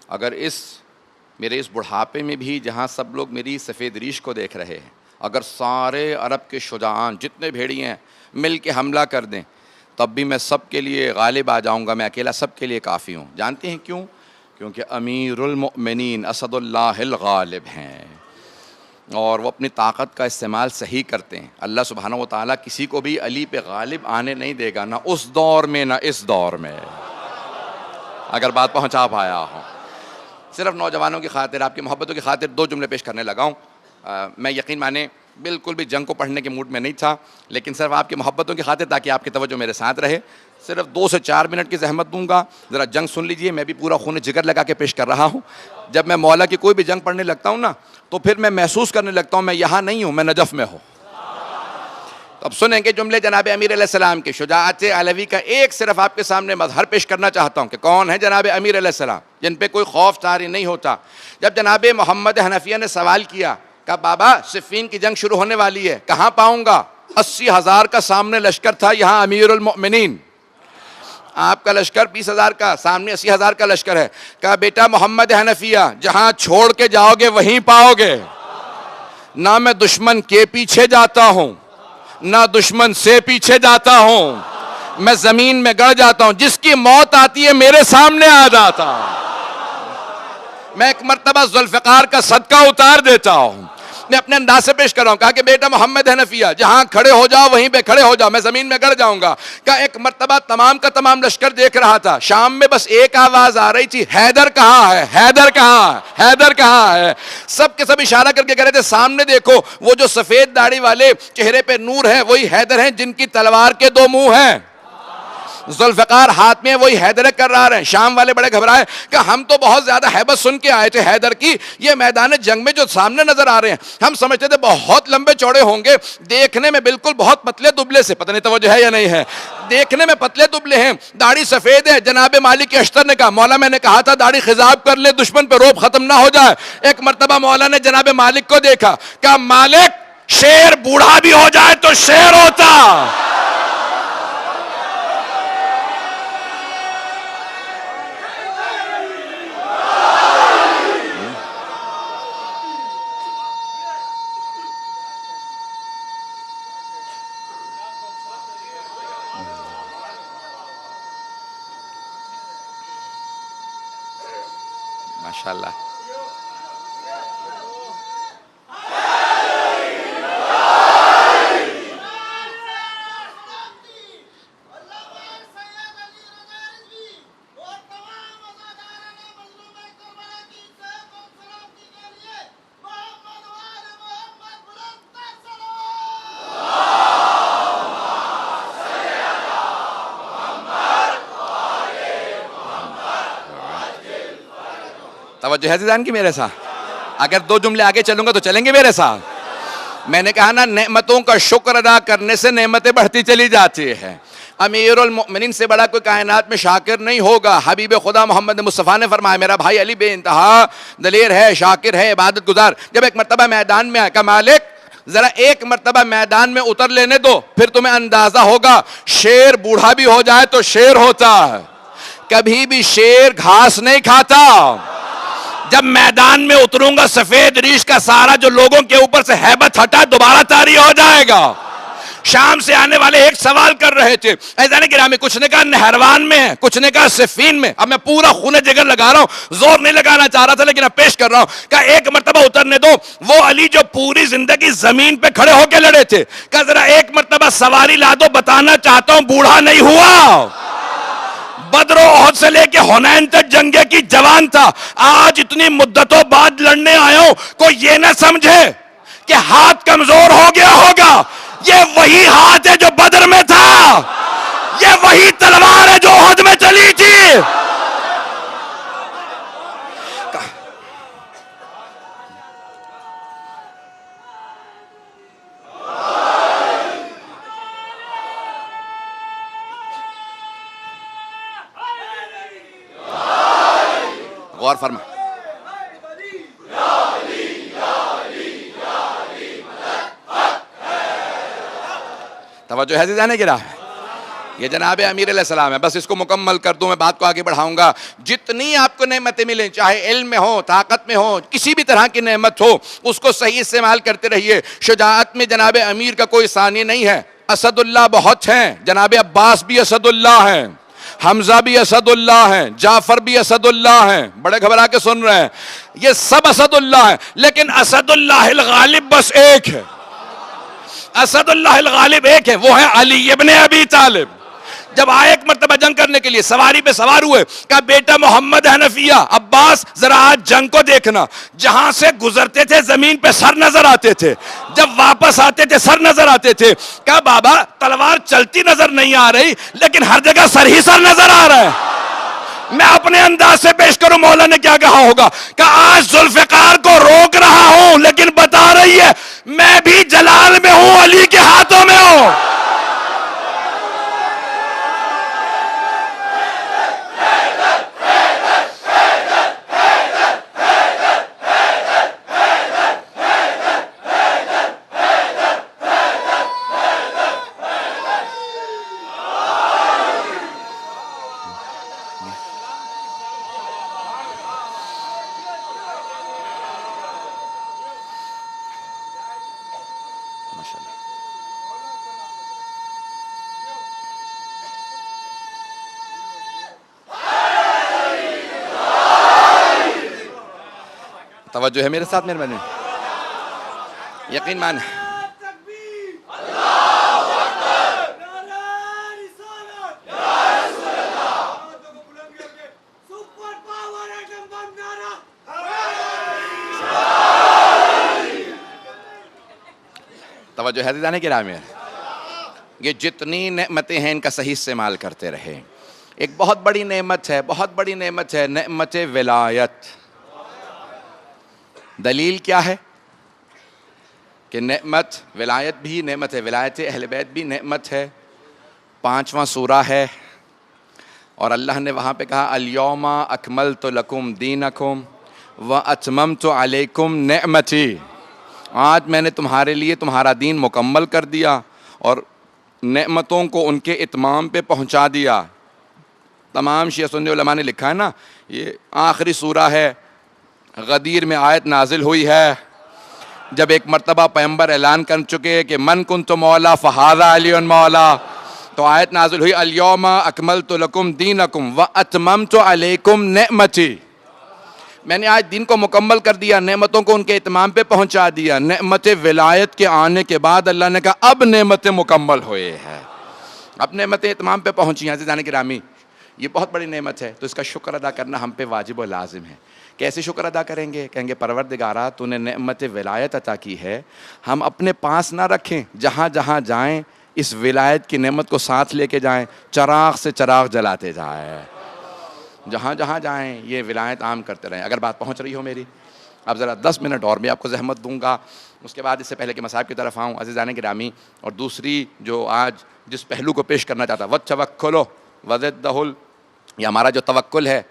Speaker 1: اگر میرے اس بڑھاپے میں بھی جہاں سب لوگ میری سفید ریش کو دیکھ رہے ہیں، اگر سارے عرب کے شجاعان جتنے بھیڑی ہیں مل کے حملہ کر دیں، تب بھی میں سب کے لیے غالب آ جاؤں گا. میں اکیلا سب کے لیے کافی ہوں. جانتے ہیں کیوں؟ کیونکہ امیر المؤمنین اسد اللہ الغالب ہیں، اور وہ اپنی طاقت کا استعمال صحیح کرتے ہیں. اللہ سبحانہ و تعالیٰ کسی کو بھی علی پہ غالب آنے نہیں دے گا، نہ اس دور میں نہ اس دور میں. اگر بات پہنچا پایا ہوں. صرف نوجوانوں کی خاطر، آپ کی محبتوں کی خاطر 2 جملے پیش کرنے لگا ہوں. میں یقین مانے بالکل بھی جنگ کو پڑھنے کے موڈ میں نہیں تھا، لیکن صرف آپ کی محبتوں کی خاطر، تاکہ آپ کی توجہ میرے ساتھ رہے، صرف 2 سے 4 منٹ کی زحمت دوں گا. ذرا جنگ سن لیجئے. میں بھی پورا خون جگر لگا کے پیش کر رہا ہوں. جب میں مولا کی کوئی بھی جنگ پڑھنے لگتا ہوں نا، تو پھر میں محسوس کرنے لگتا ہوں میں یہاں نہیں ہوں، میں نجف میں ہوں. تو اب سنیں گے جملے جناب امیر علیہ السلام کی. شجاعت علوی کا ایک صرف آپ کے سامنے مظہر پیش کرنا چاہتا ہوں کہ کون ہے جناب امیر علیہ السلام، جن پہ کوئی خوف طاری نہیں ہوتا. جب جناب محمد حنفیہ نے سوال کیا کہ بابا صفین کی جنگ شروع ہونے والی ہے، کہاں پاؤں گا؟ 80,000 کا سامنے لشکر تھا، یہاں امیر المؤمنین. آپ کا لشکر 20,000 کا، سامنے 80,000 کا لشکر ہے. کہا بیٹا محمد حنفیہ، جہاں چھوڑ کے جاؤ گے وہیں پاؤ گے. نہ میں دشمن کے پیچھے جاتا ہوں، نہ دشمن سے پیچھے جاتا ہوں، میں زمین میں گڑ جاتا ہوں. جس کی موت آتی ہے میرے سامنے آ جاتا. میں ایک مرتبہ ذوالفقار کا صدقہ اتار دیتا ہوں. میں اپنے انداز سے پیش کر رہا ہوں. کہا کہ بیٹا محمد حنفیہ، جہاں کھڑے ہو جاؤ وہیں پہ کھڑے ہو جاؤ، میں زمین میں گڑ جاؤں گا. کہا ایک مرتبہ تمام کا تمام لشکر دیکھ رہا تھا. شام میں بس ایک آواز آ رہی تھی، حیدر کہاں ہے، حیدر کہاں ہے، حیدر کہاں ہے. سب کے سب اشارہ کر کے کہہ رہے تھے سامنے دیکھو، وہ جو سفید داڑھی والے چہرے پہ نور ہے وہی حیدر ہیں، جن کی تلوار کے 2 منہ ہیں. ذوالفقار ہاتھ میں وہی حیدر کر رہا ہے. شام والے بڑے گھبرائے کہ ہم تو بہت زیادہ ہیبت سن کے آئے تھے حیدر کی، یہ میدان جنگ میں جو سامنے نظر آ رہے ہیں ہم سمجھتے تھے بہت لمبے چوڑے ہوں گے، دیکھنے میں بالکل بہت پتلے دبلے سے. پتہ نہیں توجہ ہے یا نہیں ہے. دیکھنے میں پتلے دبلے ہیں، داڑھی سفید ہے. جناب مالک اشتر نے کہا مولا میں نے کہا تھا داڑھی خضاب کر لے، دشمن پہ روب ختم نہ ہو جائے. ایک مرتبہ مولا نے جناب مالک کو دیکھا، کہا مالک شیر بوڑھا بھی ہو جائے تو شیر ہوتا. ماشاءاللہ. توجہ ہے زیدان کی میرے ساتھ؟ اگر 2 جملے آگے چلوں گا تو چلیں گے میرے ساتھ؟ میں نے کہا نا نعمتوں کا شکر ادا کرنے سے نعمتیں بڑھتی چلی جاتی ہیں. امیر المؤمنین سے بڑا کوئی کائنات میں شاکر نہیں ہوگا. حبیب خدا محمد مصطفیٰ نے فرمایا میرا بھائی علی بے انتہا دلیر ہے، شاکر ہے، عبادت گزار. جب ایک مرتبہ میدان میں آیا کہ مالک ذرا ایک مرتبہ میدان میں اتر لینے دو، پھر تمہیں اندازہ ہوگا شیر بوڑھا بھی ہو جائے تو شیر ہوتا ہے، کبھی بھی شیر گھاس نہیں کھاتا. جب میدان میں اتروں گا سفید ریش کا سارا جو لوگوں کے اوپر سے ہیبت ہٹا دوبارہ طاری ہو جائے گا. شام سے آنے والے ایک سوال کر رہے تھے عزیزان گرامی، کچھ نے کہا نہروان میں ہے، کچھ نے کہا صفین میں. اب میں پورا خون جگر لگا رہا ہوں، زور نہیں لگانا چاہ رہا تھا لیکن اب پیش کر رہا ہوں. کہا ایک مرتبہ اترنے دو. وہ علی جو پوری زندگی زمین پہ کھڑے ہو کے لڑے تھے، کہا ذرا ایک مرتبہ سواری لا دو، بتانا چاہتا ہوں بوڑھا نہیں ہوا. بدر و احد سے لے کے حنین تک جنگے کی جوان تھا. آج اتنی مدتوں بعد لڑنے آیا ہوں، کوئی یہ نہ سمجھے کہ ہاتھ کمزور ہو گیا ہوگا. یہ وہی ہاتھ ہے جو بدر میں تھا، یہ وہی تلوار ہے جو احد میں چلی تھی. غور فرما. توجہ ہے زیدان گرامی؟ یہ جناب امیر علیہ السلام ہے. بس اس کو مکمل کر دوں، میں بات کو آگے بڑھاؤں گا. جتنی آپ کو نعمتیں ملیں، چاہے علم میں ہو، طاقت میں ہو، کسی بھی طرح کی نعمت ہو، اس کو صحیح استعمال کرتے رہیے. شجاعت میں جناب امیر کا کوئی ثانی نہیں ہے. اسد اللہ بہت ہیں، جناب عباس بھی اسد اللہ ہیں، حمزہ بھی اسد اللہ ہیں، جعفر بھی اسد اللہ ہیں. بڑے گھبرا کے سن رہے ہیں، یہ سب اسد اللہ ہیں، لیکن اسد اللہ الغالب بس ایک ہے. اسد اللہ الغالب ایک ہے، وہ ہے علی ابن ابی طالب. جب آئے ایک مرتبہ جنگ کرنے کے لیے سواری پہ سوار ہوئے، کہا بیٹا محمد حنفیہ عباس ذرا آج جنگ کو دیکھنا. جہاں سے گزرتے تھے زمین پہ سر نظر آتے تھے، جب واپس آتے تھے سر نظر آتے تھے. کہا بابا تلوار چلتی نظر نہیں آ رہی لیکن ہر جگہ سر ہی سر نظر آ رہا ہے. میں اپنے انداز سے پیش کروں مولا نے کیا کہا ہوگا کہ آج ذوالفقار کو روک رہا ہوں لیکن بتا رہی ہے میں بھی جلال میں ہوں، علی کے ہاتھوں میں ہوں. توجہ ہے میرے ساتھ مہربانی؟ یقین مان توجہ ہے دیدانے کے نام ہے. یہ جتنی نعمتیں ہیں ان کا صحیح استعمال کرتے رہے. ایک بہت بڑی نعمت ہے، بہت بڑی نعمت ہے، نعمت ولایت. دلیل کیا ہے کہ نعمت ولایت بھی نعمت ہے، ولایت اہل بیت بھی نعمت ہے. 5واں سورہ ہے اور اللہ نے وہاں پہ کہا الیوم اکملت لکم دینکم واتممت علیکم نعمتی. آج میں نے تمہارے لیے تمہارا دین مکمل کر دیا اور نعمتوں کو ان کے اتمام پہ پہنچا دیا. تمام شیعہ سنی علماء نے لکھا ہے نا، یہ آخری سورہ ہے. غدیر میں آیت نازل ہوئی ہے جب ایک مرتبہ پیغمبر اعلان کر چکے کہ من کنت مولا فہذا علی مولا، تو آیت نازل ہوئی الیوم اکملت لکم دینکم واتممت علیکم نعمتی. میں نے آج دین کو مکمل کر دیا، نعمتوں کو ان کے اتمام پہ پہنچا دیا. نعمت ولایت کے آنے کے بعد اللہ نے کہا اب نعمتیں مکمل ہوئے ہیں، اب نعمتیں اتمام پہ پہنچی ہیں. عزیزان گرامی یہ بہت بڑی نعمت ہے تو اس کا شکر ادا کرنا ہم پہ واجب و لازم ہے. کیسے شکر ادا کریں گے؟ کہیں گے پروردگارہ تو نے نعمت ولایت عطا کی ہے، ہم اپنے پاس نہ رکھیں، جہاں جہاں جائیں اس ولایت کی نعمت کو ساتھ لے کے جائیں، چراغ سے چراغ جلاتے جائیں. جہاں جہاں جائیں یہ ولایت عام کرتے رہیں. اگر بات پہنچ رہی ہو میری. اب ذرا 10 منٹ اور میں آپ کو زحمت دوں گا. اس کے بعد اس سے پہلے کہ مصاحب کی طرف آؤں عزیزان گرامی، اور دوسری جو آج جس پہلو کو پیش کرنا چاہتا وَالتَّوَكُّلُ وَضِدُّهُ، یہ ہمارا جو توکل ہے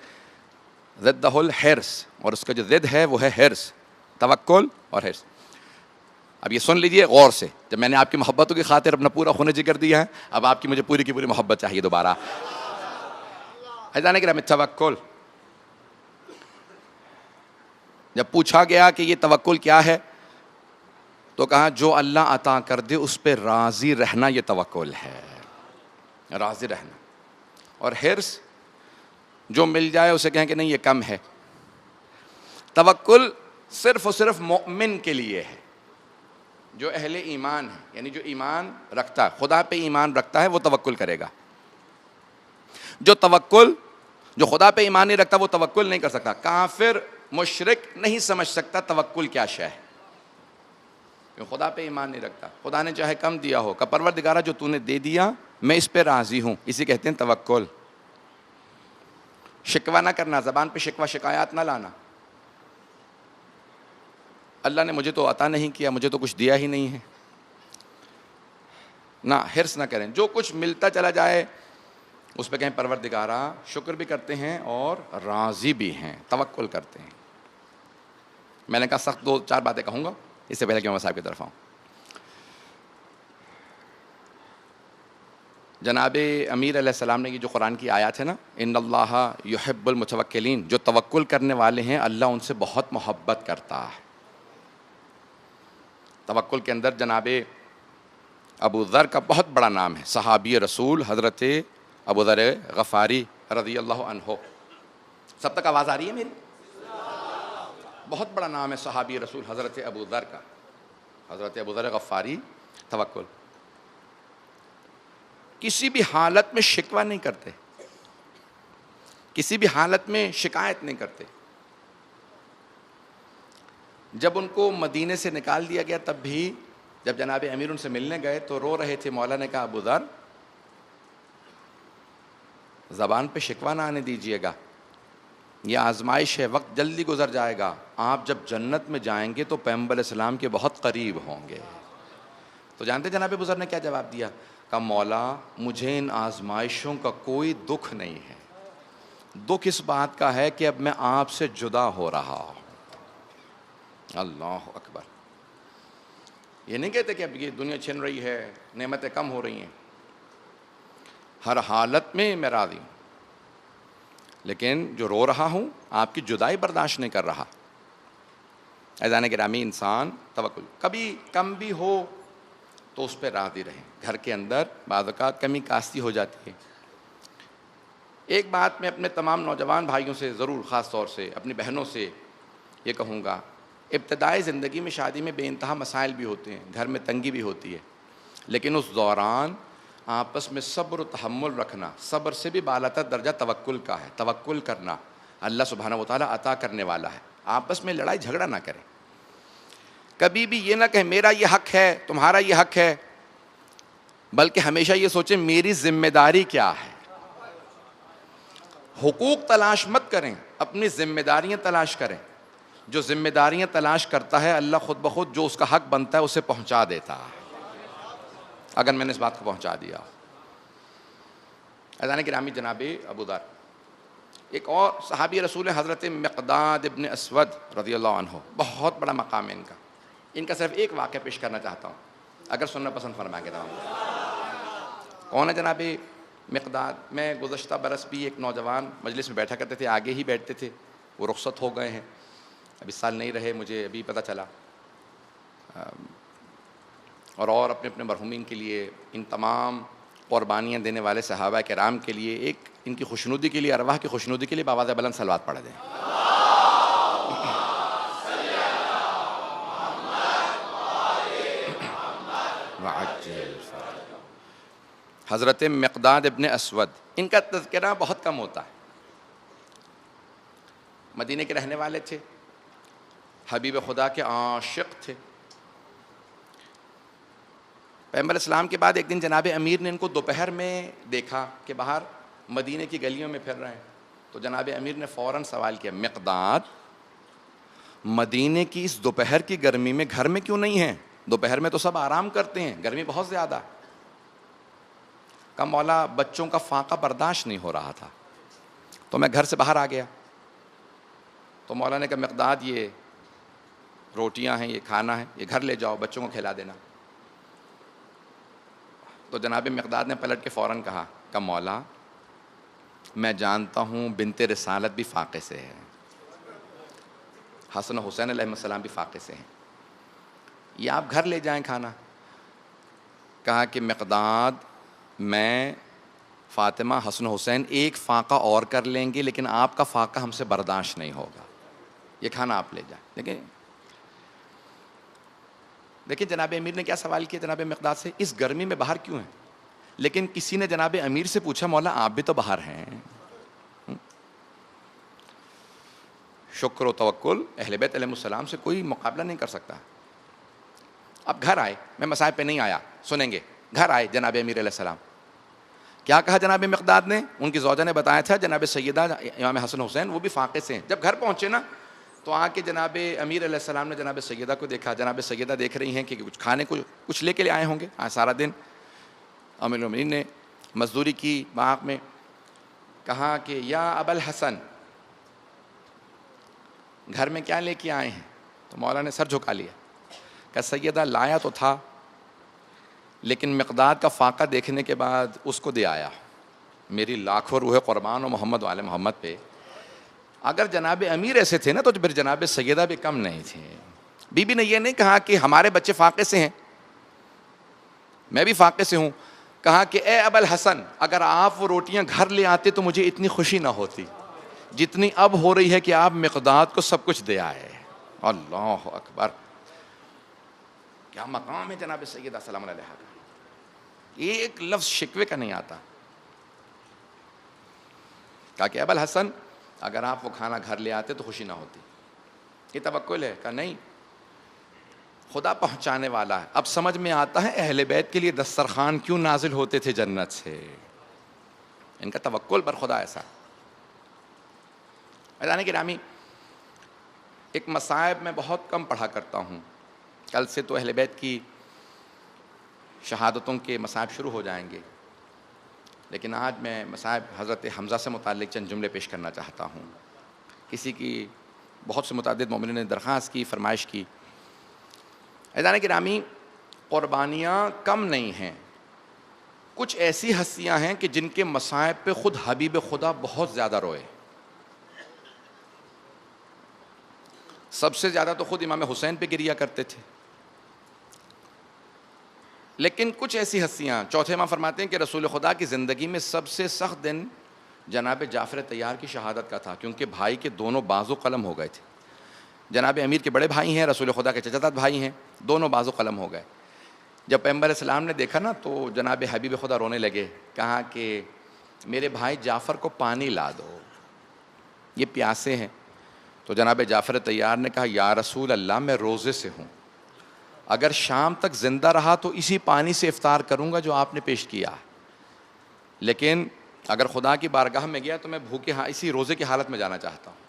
Speaker 1: ضدہ الحرص، اور اس کا جو ضد ہے وہ ہے حرص. توکل اور حرص. اب یہ سن لیجئے غور سے. جب میں نے آپ کی محبتوں کی خاطر اپنا پورا خون جگر دیا ہے، اب آپ کی مجھے پوری کی پوری محبت چاہیے دوبارہ. عزیزان گرامی، توکل. جب پوچھا گیا کہ یہ توکل کیا ہے تو کہا جو اللہ عطا کر دے اس پہ راضی رہنا یہ توکل ہے. راضی رہنا. اور حرص، جو مل جائے اسے کہیں کہ نہیں یہ کم ہے. توکل صرف اور صرف مومن کے لیے ہے، جو اہل ایمان ہے، یعنی جو ایمان رکھتا ہے، خدا پہ ایمان رکھتا ہے وہ توکل کرے گا. جو خدا پہ ایمان نہیں رکھتا وہ توکل نہیں کر سکتا. کافر مشرک نہیں سمجھ سکتا توکل کیا شے ہے، کیوں خدا پہ ایمان نہیں رکھتا. خدا نے چاہے کم دیا ہو کہ پروردگارہ جو تو نے دے دیا میں اس پہ راضی ہوں، اسی کہتے ہیں توکل. شکوہ نہ کرنا، زبان پہ شکوہ شکایات نہ لانا. اللہ نے مجھے تو عطا نہیں کیا، مجھے تو کچھ دیا ہی نہیں ہے. نہ حرص نہ کریں. جو کچھ ملتا چلا جائے اس پہ کہیں پروردگارہ شکر بھی کرتے ہیں اور راضی بھی ہیں، توکل کرتے ہیں. میں نے کہا سخت 2-4 باتیں کہوں گا اس سے پہلے کہ میں صاحب کی طرف آؤں. جناب امیر علیہ السلام نے یہ جو قرآن کی آیات ہے نا، ان اللہ یحب المتوکلین، جو توکل کرنے والے ہیں اللہ ان سے بہت محبت کرتا ہے. توکل کے اندر جناب ابو ذر کا بہت بڑا نام ہے. صحابی رسول حضرت ابو ذر غفاری رضی اللہ عنہ. سب تک آواز آ رہی ہے میری؟ بہت بڑا نام ہے صحابی رسول حضرت ابو ذر کا، حضرت ابو ذر غفاری. توکل. کسی بھی حالت میں شکوہ نہیں کرتے، کسی بھی حالت میں شکایت نہیں کرتے. جب ان کو مدینے سے نکال دیا گیا تب بھی جب جناب امیر ان سے ملنے گئے تو رو رہے تھے. مولا نے کہا ابو ذر زبان پہ شکوہ نہ آنے دیجئے گا، یہ آزمائش ہے، وقت جلدی گزر جائے گا. آپ جب جنت میں جائیں گے تو پیغمبر علیہ السلام کے بہت قریب ہوں گے. تو جانتے جناب ابو ذر نے کیا جواب دیا؟ کہا مولا مجھے ان آزمائشوں کا کوئی دکھ نہیں ہے، دکھ اس بات کا ہے کہ اب میں آپ سے جدا ہو رہا ہوں. اللہ اکبر. یہ نہیں کہتے کہ اب یہ دنیا چھن رہی ہے، نعمتیں کم ہو رہی ہیں. ہر حالت میں میں راضی ہوں، لیکن جو رو رہا ہوں آپ کی جدائی برداشت نہیں کر رہا. عزیزان گرامی، انسان توکل کبھی کم بھی ہو تو اس پہ راضی رہیں. گھر کے اندر بعض اوقات کمی کاستی ہو جاتی ہے. ایک بات میں اپنے تمام نوجوان بھائیوں سے ضرور، خاص طور سے اپنی بہنوں سے یہ کہوں گا، ابتدائی زندگی میں شادی میں بے انتہا مسائل بھی ہوتے ہیں، گھر میں تنگی بھی ہوتی ہے، لیکن اس دوران آپس میں صبر و تحمل رکھنا، صبر سے بھی بالاتر درجہ توکل کا ہے. توکل کرنا، اللہ سبحانہ و تعالیٰ عطا کرنے والا ہے. آپس میں لڑائی جھگڑا نہ کریں. کبھی بھی یہ نہ کہیں میرا یہ حق ہے تمہارا یہ حق ہے، بلکہ ہمیشہ یہ سوچیں میری ذمہ داری کیا ہے. حقوق تلاش مت کریں، اپنی ذمہ داریاں تلاش کریں. جو ذمہ داریاں تلاش کرتا ہے اللہ خود بخود جو اس کا حق بنتا ہے اسے پہنچا دیتا ہے، اگر میں نے اس بات کو پہنچا دیا. عزیزان گرامی، جناب ابو ذر ایک اور صحابی رسول حضرت مقداد ابن اسود رضی اللہ عنہ، بہت بڑا مقام ہے ان کا. ان کا صرف ایک واقعہ پیش کرنا چاہتا ہوں، اگر سننا پسند فرمائیں گے تو. کون ہے جناب مقداد؟ میں گزشتہ برس بھی ایک نوجوان مجلس میں بیٹھا کرتے تھے، آگے ہی بیٹھتے تھے. وہ رخصت ہو گئے ہیں، اب اس سال نہیں رہے، مجھے ابھی پتہ چلا. اور اپنے اپنے مرحومین کے لیے، ان تمام قربانیاں دینے والے صحابہ کرام کے لیے، ایک ان کی خوشنودی کے لیے، ارواح کی خوشنودی کے لیے بآواز بلند صلوات پڑھ دیں. حضرت مقداد ابن اسود، ان کا تذکرہ بہت کم ہوتا ہے. مدینے کے رہنے والے تھے، حبیب خدا کے عاشق تھے. پیغمبر اسلام کے بعد ایک دن جناب امیر نے ان کو دوپہر میں دیکھا کہ باہر مدینے کی گلیوں میں پھر رہے ہیں. تو جناب امیر نے فوراً سوال کیا، مقداد مدینے کی اس دوپہر کی گرمی میں گھر میں کیوں نہیں ہیں؟ دوپہر میں تو سب آرام کرتے ہیں، گرمی بہت زیادہ ہے۔ کہا مولا بچوں کا فاقہ برداشت نہیں ہو رہا تھا تو میں گھر سے باہر آ گیا۔ تو مولا نے کہا مقداد یہ روٹیاں ہیں، یہ کھانا ہے، یہ گھر لے جاؤ، بچوں کو کھلا دینا۔ تو جناب مقداد نے پلٹ کے فوراً کہا کہ مولا میں جانتا ہوں بنت رسالت بھی فاقے سے ہے، حسن و حسین علیہ السلام بھی فاقے سے ہیں، یہ آپ گھر لے جائیں کھانا۔ کہا کہ مقداد میں فاطمہ حسن و حسین ایک فاقہ اور کر لیں گے لیکن آپ کا فاقہ ہم سے برداشت نہیں ہوگا، یہ کھانا آپ لے جائیں۔ دیکھیں جناب امیر نے کیا سوال کیا جناب مقداد سے، اس گرمی میں باہر کیوں ہیں؟ لیکن کسی نے جناب امیر سے پوچھا مولا آپ بھی تو باہر ہیں۔ شکر و توکل اہل بیت علیہ السلام سے کوئی مقابلہ نہیں کر سکتا۔ اب گھر آئے، میں مصائب پہ نہیں آیا، سنیں گے۔ گھر آئے جناب امیر علیہ السلام، کیا کہا جناب مقداد نے؟ ان کی زوجہ نے بتایا تھا جناب سیدہ امام حسن حسین وہ بھی فاقے سے ہیں۔ جب گھر پہنچے نا تو آ کے جناب امیر علیہ السلام نے جناب سیدہ کو دیکھا، جناب سیدہ دیکھ رہی ہیں کہ کچھ کھانے کو کچھ لے کے آئے ہوں گے، سارا دن امیر المومنین نے مزدوری کی باغ میں۔ کہا کہ یا ابا الحسن گھر میں کیا لے کے آئے ہیں؟ تو مولا نے سر جھکا لیا، کہ سیدہ لایا تو تھا لیکن مقداد کا فاقہ دیکھنے کے بعد اس کو دے آیا، میری لاکھوں روح قربان و محمد وعلی محمد پہ۔ اگر جناب امیر ایسے تھے نا تو پھر جناب سیدہ بھی کم نہیں تھے۔ بی بی نے یہ نہیں کہا کہ ہمارے بچے فاقے سے ہیں، میں بھی فاقے سے ہوں۔ کہا کہ اے ابا الحسن اگر آپ وہ روٹیاں گھر لے آتے تو مجھے اتنی خوشی نہ ہوتی جتنی اب ہو رہی ہے کہ آپ مقداد کو سب کچھ دے آئے۔ اللہ اکبر، کیا مقام ہے جناب سیدہ سلام علیہ کا، ایک لفظ شکوے کا نہیں آتا۔ کہا کہ ابا الحسن اگر آپ وہ کھانا گھر لے آتے تو خوشی نہ ہوتی، یہ توکل ہے۔ کہا نہیں، خدا پہنچانے والا ہے۔ اب سمجھ میں آتا ہے اہل بیت کے لیے دسترخوان کیوں نازل ہوتے تھے جنت سے، ان کا توکل پر خدا ایسا۔ عزیزان گرامی، ایک مصائب میں بہت کم پڑھا کرتا ہوں، کل سے تو اہل بیت کی شہادتوں کے مصائب شروع ہو جائیں گے، لیکن آج میں مصائب حضرت حمزہ سے متعلق چند جملے پیش کرنا چاہتا ہوں۔ کسی کی بہت سے متعدد مومنین نے درخواست کی، فرمائش کی۔ عزیزان گرامی، قربانیاں کم نہیں ہیں، کچھ ایسی ہستیاں ہیں کہ جن کے مصائب پہ خود حبیب خدا بہت زیادہ روئے۔ سب سے زیادہ تو خود امام حسین پہ گریا کرتے تھے، لیکن کچھ ایسی ہستیاں، چوتھے امام فرماتے ہیں کہ رسول خدا کی زندگی میں سب سے سخت دن جناب جعفر طیار کی شہادت کا تھا، کیونکہ بھائی کے دونوں بازو قلم ہو گئے تھے۔ جناب امیر کے بڑے بھائی ہیں، رسول خدا کے چچا زاد بھائی ہیں، دونوں بازو قلم ہو گئے۔ جب پیغمبر علیہ السلام نے دیکھا نا تو جناب حبیب خدا رونے لگے، کہا کہ میرے بھائی جعفر کو پانی لا دو، یہ پیاسے ہیں۔ تو جناب جعفر طیار نے کہا یا رسول اللہ میں روزے سے ہوں، اگر شام تک زندہ رہا تو اسی پانی سے افطار کروں گا جو آپ نے پیش کیا، لیکن اگر خدا کی بارگاہ میں گیا تو میں بھوکے اسی روزے کی حالت میں جانا چاہتا ہوں۔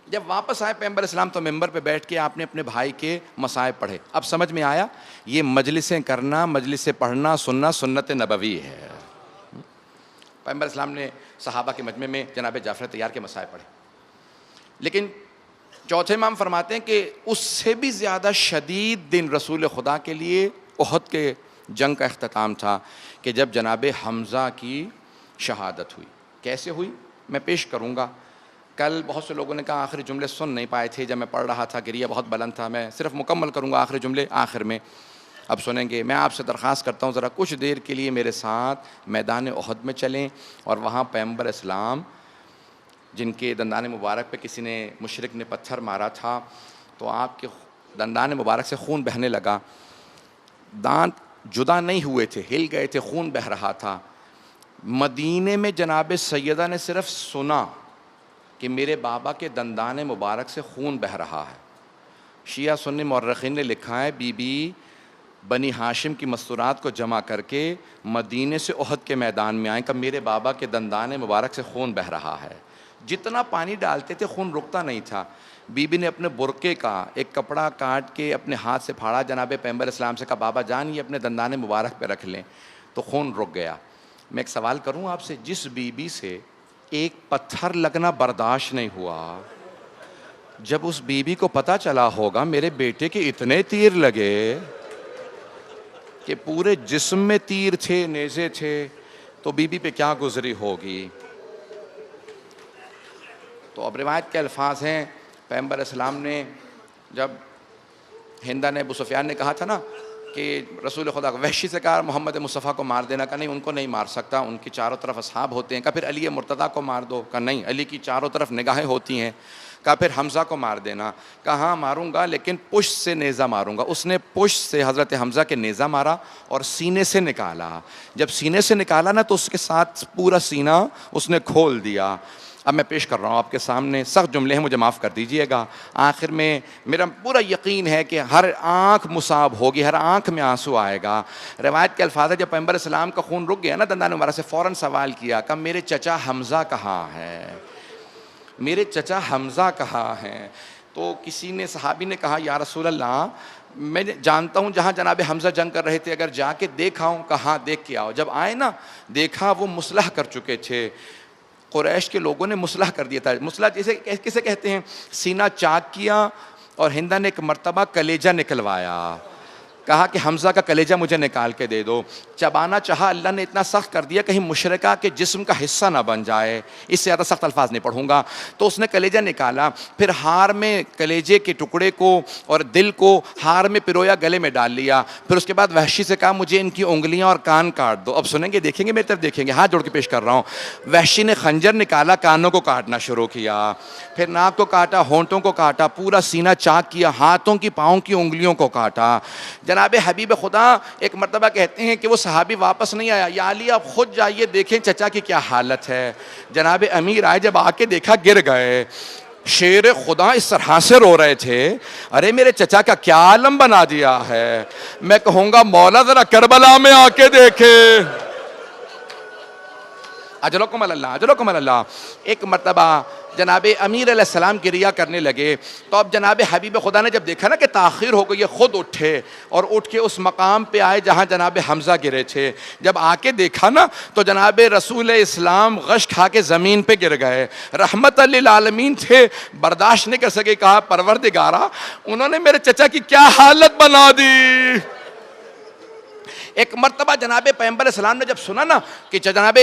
Speaker 1: جب واپس آئے پیغمبر اسلام تو ممبر پہ بیٹھ کے آپ نے اپنے بھائی کے مصائب پڑھے۔ اب سمجھ میں آیا یہ مجلسیں کرنا، مجلسیں پڑھنا سننا سنت نبوی ہے۔ پیغمبر اسلام نے صحابہ کے مجمع میں جناب جعفر طیار کے مصائب پڑھے، لیکن چوتھے امام فرماتے ہیں کہ اس سے بھی زیادہ شدید دن رسول خدا کے لیے احد کے جنگ کا اختتام تھا، کہ جب جناب حمزہ کی شہادت ہوئی۔ کیسے ہوئی میں پیش کروں گا۔ کل بہت سے لوگوں نے کہا آخری جملے سن نہیں پائے تھے، جب میں پڑھ رہا تھا گریہ بہت بلند تھا، میں صرف مکمل کروں گا آخری جملے آخر میں، اب سنیں گے۔ میں آپ سے درخواست کرتا ہوں ذرا کچھ دیر کے لیے میرے ساتھ میدان احد میں چلیں، اور وہاں پیغمبر اسلام جن کے دندان مبارک پہ کسی نے مشرک نے پتھر مارا تھا تو آپ کے دندان مبارک سے خون بہنے لگا، دانت جدا نہیں ہوئے تھے، ہل گئے تھے، خون بہہ رہا تھا۔ مدینے میں جناب سیدہ نے صرف سنا کہ میرے بابا کے دندان مبارک سے خون بہہ رہا ہے۔ شیعہ سنی مورخین نے لکھا ہے بی بی بنی ہاشم کی مستورات کو جمع کر کے مدینے سے احد کے میدان میں آئیں کہ میرے بابا کے دندان مبارک سے خون بہہ رہا ہے۔ جتنا پانی ڈالتے تھے خون رکتا نہیں تھا. بی بی نے اپنے برقعے کا ایک کپڑا کاٹ کے اپنے ہاتھ سے پھاڑا, جناب پیغمبر اسلام سے کہا بابا جان یہ اپنے دندان مبارک پہ رکھ لیں, تو خون رک گیا. میں ایک سوال کروں آپ سے, جس بی بی سے ایک پتھر لگنا برداشت نہیں ہوا, جب اس بی بی کو پتا چلا ہوگا میرے بیٹے کے اتنے تیر لگے کہ پورے جسم میں تیر تھے, نیزے تھے, تو بی بی پہ کیا گزری ہوگی. تو اب روایت کے الفاظ ہیں, پیغمبر اسلام نے جب ہندا نے ابو سفیان نے کہا تھا نا کہ رسول خدا کو وحشی سے کہا محمد مصطفیٰ کو مار دینا, کہا نہیں ان کو نہیں مار سکتا, ان کی چاروں طرف اصحاب ہوتے ہیں. کہا پھر علی مرتضیٰ کو مار دو, کہا نہیں علی کی چاروں طرف نگاہیں ہوتی ہیں. کہا پھر حمزہ کو مار دینا, کہا ہاں ماروں گا لیکن پشت سے نیزہ ماروں گا. اس نے پشت سے حضرت حمزہ کے نیزہ مارا اور سینے سے نکالا. جب سینے سے نکالا نا تو اس کے ساتھ پورا سینہ اس نے کھول دیا. اب میں پیش کر رہا ہوں آپ کے سامنے, سخت جملے ہیں مجھے معاف کر دیجئے گا. آخر میں میرا پورا یقین ہے کہ ہر آنکھ مصاب ہوگی, ہر آنکھ میں آنسو آئے گا. روایت کے الفاظ ہے جب پیغمبر اسلام کا خون رک گیا نا دندان مبارک سے, فوراً سوال کیا کہ میرے چچا حمزہ کہاں ہے, میرے چچا حمزہ کہاں ہیں. تو کسی نے صحابی نے کہا یا رسول اللہ میں جانتا ہوں جہاں جناب حمزہ جنگ کر رہے تھے, اگر جا کے دیکھا ہوں. کہاں دیکھ کے آؤ. جب آئے نا دیکھا وہ مسلح کر چکے تھے, قریش کے لوگوں نے مسلح کر دیا تھا. مسلح جیسے کسے کہتے ہیں, سینہ چاک کیا, اور ہندا نے ایک مرتبہ کلیجہ نکلوایا, کہا کہ حمزہ کا کلیجہ مجھے نکال کے دے دو. چبانا چاہا, اللہ نے اتنا سخت کر دیا کہیں مشرکہ کے جسم کا حصہ نہ بن جائے, اس سے زیادہ سخت الفاظ نہیں پڑھوں گا. تو اس نے کلیجہ نکالا, پھر ہار میں کلیجے کے ٹکڑے کو اور دل کو ہار میں پرویا, گلے میں ڈال لیا. پھر اس کے بعد وحشی سے کہا مجھے ان کی انگلیاں اور کان کاٹ دو. اب سنیں گے, دیکھیں گے, میری طرف دیکھیں گے, ہاتھ جوڑ کے پیش کر رہا ہوں. وحشی نے خنجر نکالا, کانوں کو کاٹنا شروع کیا, پھر ناک کو کاٹا, ہونٹوں کو کاٹا, پورا سینہ چاک کیا, ہاتھوں کی پاؤں کی انگلیوں کو کاٹا. جناب حبیب خدا ایک مرتبہ کہتے ہیں کہ وہ صحابی واپس نہیں آیا, یا علی آپ خود جائیے دیکھیں چچا کی کیا حالت ہے. جناب امیر آئے, جب آ کے دیکھا گر گئے. شیر خدا اس طرح سے رو رہے تھے, ارے میرے چچا کا کیا عالم بنا دیا ہے. میں کہوں گا مولا ذرا کربلا میں آ کے دیکھے. اجلکم اللہ, اجلکم اللہ. ایک مرتبہ جناب امیر علیہ السلام گریا کرنے لگے, تو اب جناب حبیب خدا نے جب دیکھا نا کہ تاخیر ہو گئی, خود اٹھے اور اٹھ کے اس مقام پہ آئے جہاں جناب حمزہ گرے تھے. جب آ کے دیکھا نا تو جناب رسول اسلام غش کھا کے زمین پہ گر گئے. رحمت للعالمین تھے, برداشت نہیں کر سکے, کہا پروردگارا انہوں نے میرے چچا کی کیا حالت بنا دی. ایک مرتبہ جناب پیغمبر اسلام نے جب سنا نا کہ جناب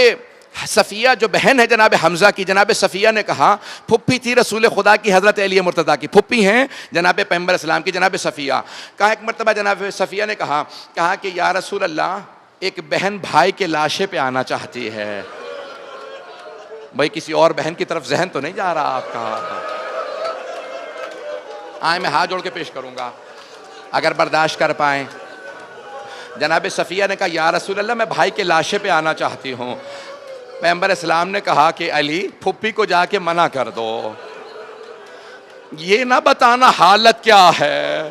Speaker 1: صفیہ جو بہن ہے جناب حمزہ کی, جناب صفیہ نے کہا, پھپھی تھی رسول خدا کی حضرت علی مرتضیٰ کی, پھپھی ہیں جناب پیغمبر اسلام کی جناب صفیہ. کہا ایک مرتبہ جناب صفیہ نے کہا کہ یا رسول اللہ ایک بہن بھائی کے لاشے پہ آنا چاہتی ہے. بھائی کسی اور بہن کی طرف ذہن تو نہیں جا رہا آپ کا؟ آئے میں ہاتھ جوڑ کے پیش کروں گا اگر برداشت کر پائیں. جناب صفیہ نے کہا یا رسول اللہ میں بھائی کے لاشے پہ آنا چاہتی ہوں. پیغمبر اسلام نے کہا کہ علی پھپھی کو جا کے منع کر دو, یہ نہ بتانا حالت کیا ہے,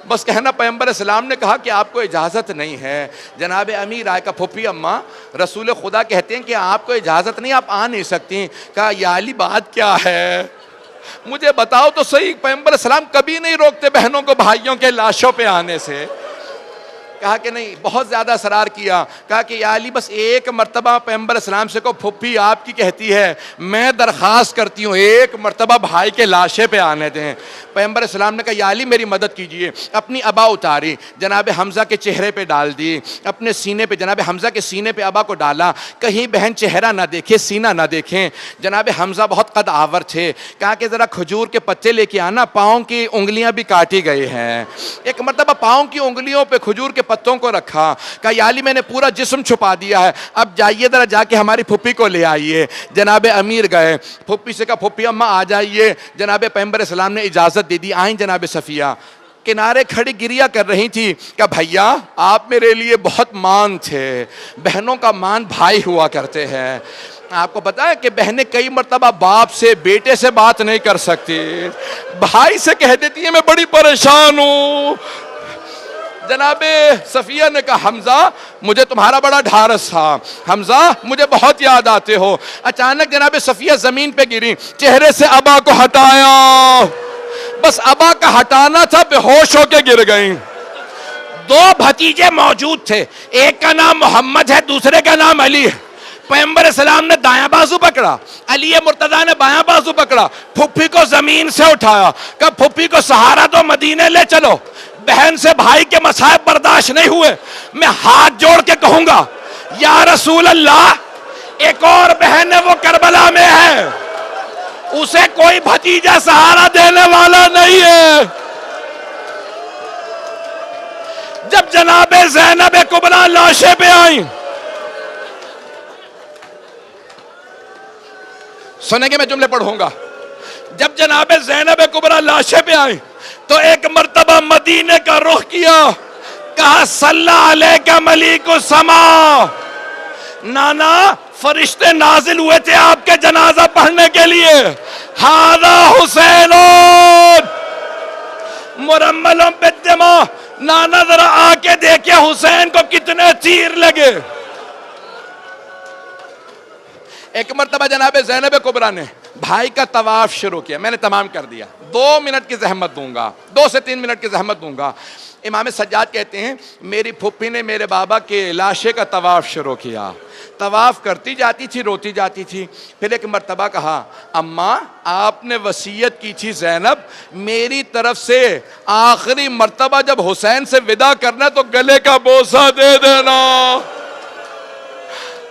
Speaker 1: بس کہنا پیغمبر اسلام نے کہا کہ آپ کو اجازت نہیں ہے. جناب امیر آئے, کا پھپھی اماں رسول خدا کہتے ہیں کہ آپ کو اجازت نہیں, آپ آ نہیں سکتی. کہا یا علی بات کیا ہے, مجھے بتاؤ تو صحیح. پیغمبر اسلام کبھی نہیں روکتے بہنوں کو بھائیوں کے لاشوں پہ آنے سے. کہا کہ نہیں, بہت زیادہ اصرار کیا. کہا کہ یا علی بس ایک مرتبہ پیغمبر اسلام سے کو پھپھی آپ کی کہتی ہے, میں درخواست کرتی ہوں ایک مرتبہ بھائی کے لاشے پہ آنے دیں. پیغمبر اسلام نے کہا یا علی میری مدد کیجئے. اپنی ابا اتاری, جناب حمزہ کے چہرے پہ ڈال دی, اپنے سینے پہ, جناب حمزہ کے سینے پہ ابا کو ڈالا, کہیں بہن چہرہ نہ دیکھے, سینہ نہ دیکھیں. جناب حمزہ بہت قد آور تھے, کہا کہ ذرا کھجور کے پتے لے کے آنا, پاؤں کی انگلیاں بھی کاٹی گئی ہیں. ایک مرتبہ پاؤں کی انگلیوں پہ کھجور کے پتوں کو رکھا. کہا یا علی میں نے پورا جسم چھپا دیا ہے, اب جائیے ذرا جا کے ہماری پھپھی کو لے آئیے. جناب امیر گئے, پھپھی سے کہا پھپھی اماں آ جائیے. جناب پیغمبر اسلام نے اجازت دے دی. آئیں جناب صفیہ کنارے کھڑی گریا کر رہی تھی. کہا بھیا آپ میرے لیے بہت مان تھے, بہنوں کا مان بھائی ہوا کرتے ہیں. آپ کو پتا ہے کہ بہنیں کئی مرتبہ باپ سے بیٹے سے بات نہیں کر سکتی, بھائی سے کہہ دیتی ہیں میں بڑی پریشان ہوں. جناب صفیہ نے کہا حمزہ مجھے تمہارا بڑا ڈھارس تھا، حمزہ مجھے بہت یاد آتے ہو۔ اچانک جناب صفیہ زمین پہ گری، چہرے سے ابا کو ہٹایا، بس ابا کا ہٹانا تھا، بے ہوش ہو کے گر گئیں۔ دو بھتیجے موجود تھے، ایک کا نام محمد ہے، دوسرے کا نام علی ہے۔ پیغمبر اسلام نے دایاں بازو پکڑا، علی مرتضیٰ نے بایاں بازو پکڑا، پھپھی کو زمین سے اٹھایا، کہا پھپھی کو سہارا دو، مدینے لے چلو۔ بہن سے بھائی کے مصائب برداشت نہیں ہوئے، میں ہاتھ جوڑ کے کہوں گا یا رسول اللہ، ایک اور بہن ہے وہ کربلا میں ہے، اسے کوئی بھتیجا سہارا دینے والا نہیں ہے۔ جب جناب زینب کبریٰ لاشیں پہ آئیں، سنیں گے میں جملے پڑھوں گا، جب جناب زینب کبریٰ لاشیں پہ آئیں تو ایک مرتبہ مدینے کا رخ کیا، کہا صلی علیک ملیک السما، نانا فرشتے نازل ہوئے تھے آپ کے جنازہ پڑھنے کے لیے، ھذا حسین مرمل بالدماء، نانا ذرا آ کے دیکھے حسین کو کتنے تیر لگے۔ ایک مرتبہ جناب زینب کبریٰ نے بھائی کا طواف شروع کیا، میں نے تمام کر دیا، 2 منٹ کی زحمت دوں گا، 2 سے 3 منٹ کی زحمت دوں گا۔ امام سجاد کہتے ہیں میری پھپھی نے میرے بابا کے لاشے کا طواف شروع کیا، طواف کرتی جاتی تھی، روتی جاتی تھی، پھر ایک مرتبہ کہا اماں آپ نے وصیت کی تھی زینب میری طرف سے آخری مرتبہ جب حسین سے وداع کرنا تو گلے کا بوسہ دے دینا۔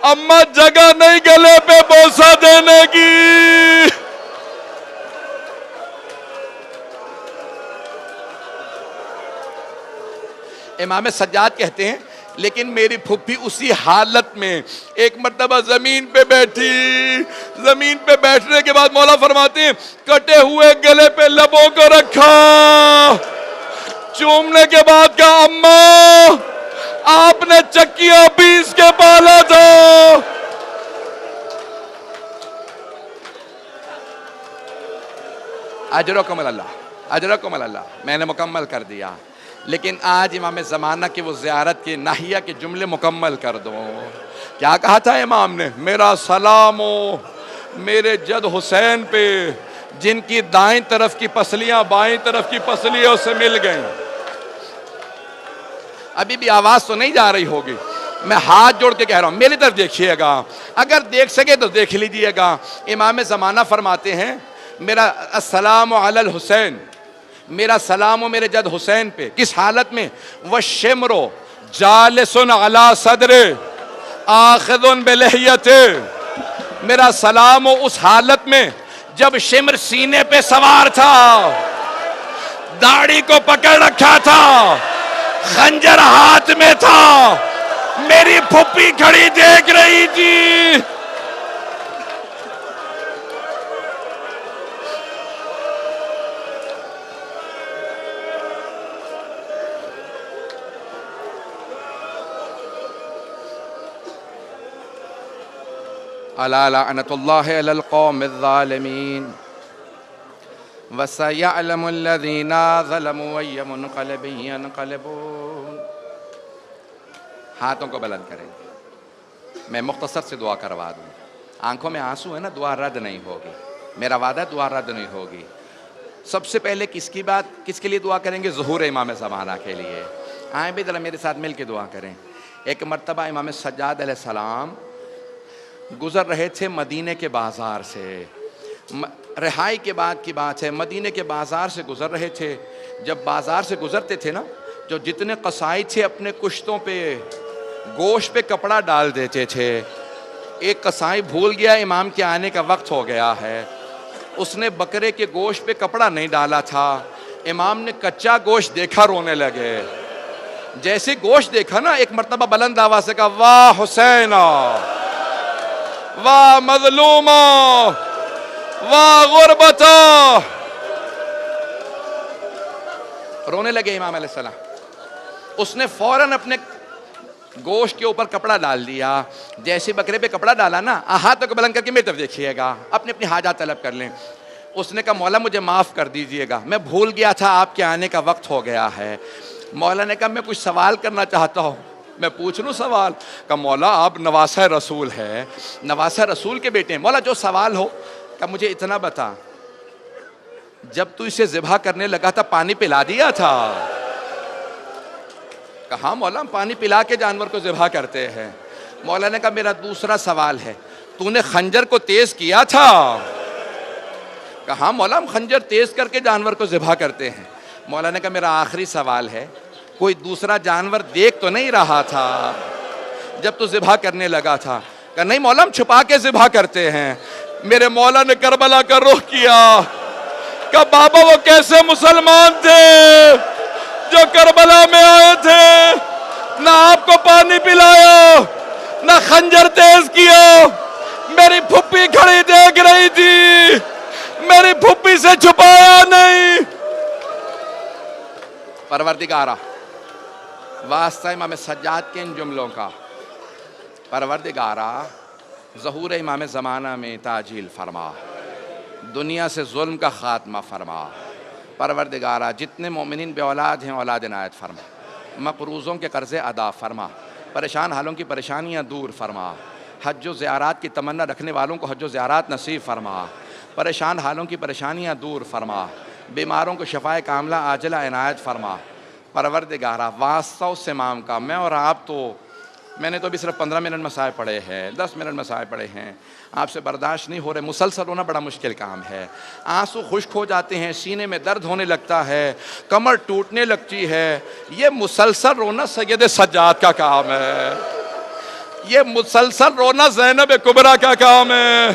Speaker 1: اماں جگہ نہیں گلے پہ بوسہ دینے کی۔ امام سجاد کہتے ہیں لیکن میری پھپھی اسی حالت میں ایک مرتبہ زمین پہ بیٹھی، زمین پہ بیٹھنے کے بعد مولا فرماتے ہیں کٹے ہوئے گلے پہ لبوں کو رکھا، چومنے کے بعد کہا اماں آپ نے چکیاں پیس کے پالا تھا۔ اجرکم اللہ، اجرکم اللہ، میں نے مکمل کر دیا، لیکن آج امام زمانہ کی وہ زیارت کے ناحیہ کے جملے مکمل کر دو۔ کیا کہا تھا امام نے؟ میرا سلام ہو میرے جد حسین پہ جن کی دائیں طرف کی پسلیاں بائیں طرف کی پسلیوں سے مل گئیں۔ ابھی بھی آواز تو نہیں جا رہی ہوگی، میں ہاتھ جوڑ کے کہہ رہا ہوں میری طرف دیکھیے گا، اگر دیکھ سکے تو دیکھ لیجئے گا۔ امام زمانہ فرماتے ہیں میرا السلام علی الحسین، میرا سلام ہو میرے جد حسین پہ، کس حالت میں؟ وَالشِّمْرُ جَالِسٌ عَلَى صَدْرِ آخذٌ بِلِحْيَتِهِ، میرا سلام ہو اس حالت میں جب شمر سینے پہ سوار تھا، داڑھی کو پکڑ رکھا تھا، خنجر ہاتھ میں تھا، میری پھپھی کھڑی دیکھ رہی تھی۔ الا لعنت اللہ علی القوم الظالمین وسیعلم الذین ظلموا ای منقلب ینقلبون۔ ہاتھوں کو بلند کریں، میں مختصر سے دعا کروا دوں، آنکھوں میں آنسو ہے نا، دعا رد نہیں ہوگی، میرا وعدہ ہے دعا رد نہیں ہوگی۔ سب سے پہلے کس کے لیے دعا کریں گے؟ ظہور امام زمانہ کے لیے۔ آئیں بھی ذرا میرے ساتھ مل کے دعا کریں۔ ایک مرتبہ امام سجاد علیہ السلام گزر رہے تھے مدینے کے بازار سے، رہائی کے بعد کی بات ہے، مدینے کے بازار سے گزر رہے تھے۔ جب بازار سے گزرتے تھے نا، جو جتنے قصائی تھے اپنے کشتوں پہ گوشت پہ کپڑا ڈال دیتے تھے۔ ایک قصائی بھول گیا امام کے آنے کا وقت ہو گیا ہے، اس نے بکرے کے گوشت پہ کپڑا نہیں ڈالا تھا، امام نے کچا گوشت دیکھا، رونے لگے۔ جیسے گوشت دیکھا نا، ایک مرتبہ بلند آواز سے کہا واہ حسین، واہ مظلومہ، واہ غربتا، رونے لگے امام علیہ السلام۔ اس نے فوراً اپنے گوشت کے اوپر کپڑا ڈال دیا، جیسے بکرے پہ کپڑا ڈالا نا، ہاتھوں کو بلند کر کے میری طرف دیکھیے گا، اپنی اپنی حاجات طلب کر لیں۔ اس نے کہا مولا مجھے معاف کر دیجئے گا، میں بھول گیا تھا آپ کے آنے کا وقت ہو گیا ہے۔ مولا نے کہا میں کچھ سوال کرنا چاہتا ہوں، میں پوچھ لوں سوال؟ کہا مولا آپ نواسہ رسول ہے، نواسہ رسول کے بیٹے ہیں، مولا جو سوال ہو۔ کہا مجھے اتنا بتا، جب تو اسے ذبح کرنے لگا تھا پانی پلا دیا تھا؟ کہا مولا ہم پانی پلا کے جانور کو ذبح کرتے ہیں۔ مولا نے کہا میرا دوسرا سوال ہے، تو نے خنجر کو تیز کیا تھا؟ کہا مولا ہم خنجر تیز کر کے جانور کو ذبح کرتے ہیں۔ مولا نے کہا میرا آخری سوال ہے، کوئی دوسرا جانور دیکھ تو نہیں رہا تھا جب تو ذبح کرنے لگا تھا؟ کہا نہیں مولا ہم چھپا کے ذبح کرتے ہیں۔ میرے مولا نے کربلا کا رخ کیا، کہا بابا وہ کیسے مسلمان تھے جو کربلا میں آئے تھے، نہ آپ کو پانی پلایا نہ خنجر تیز کیا، میری پھپھی کھڑی دیکھ رہی تھی، میری پھپھی سے چھپایا نہیں۔ پروردگارا واسطہ امام سجاد کے ان جملوں کا، پروردگارا ظہور امام زمانہ میں تعجیل فرما، دنیا سے ظلم کا خاتمہ فرما۔ پروردگارا جتنے مومنین بے اولاد ہیں اولاد عنایت فرما، مقروضوں کے قرضے ادا فرما، پریشان حالوں کی پریشانیاں دور فرما، حج و زیارات کی تمنا رکھنے والوں کو حج و زیارات نصیب فرما، پریشان حالوں کی پریشانیاں دور فرما، بیماروں کو شفائے کاملہ عاجلہ عنایت فرما۔ پروردگارا واسطہ اس امام کا، میں اور آپ تو، میں نے تو ابھی صرف 15 منٹ مسائل پڑھے ہیں، 10 منٹ مسائل پڑھے ہیں، آپ سے برداشت نہیں ہو رہے، مسلسل ہونا بڑا مشکل کام ہے، آنسو خشک ہو جاتے ہیں، سینے میں درد ہونے لگتا ہے، کمر ٹوٹنے لگتی ہے، یہ مسلسل رونا سید سجاد کا کام ہے، یہ مسلسل رونا زینب کبریٰ کا کام ہے۔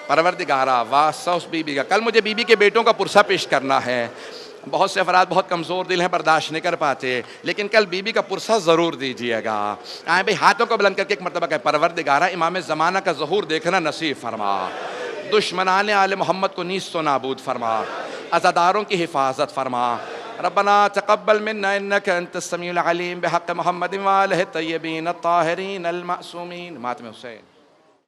Speaker 1: پروردگارا واسطہ اس بی بی کا، کل مجھے بی بی کے بیٹوں کا پرسہ پیش کرنا ہے، بہت سے افراد بہت کمزور دل ہیں، برداشت نہیں کر پاتے، لیکن کل بی بی کا پرسہ ضرور دیجئے گا۔ آئیں بھئی ہاتھوں کو بلند کر کے ایک مرتبہ کہے پروردگارا امام زمانہ کا ظہور دیکھنا نصیب فرما، دشمنان آل محمد کو نیست و نابود فرما، عزاداروں کی حفاظت فرما۔ ربنا تقبل منا انك انت السميع العليم بحق محمد وآلہ الطیبین الطاہرین المعصومین۔ ماتم حسین۔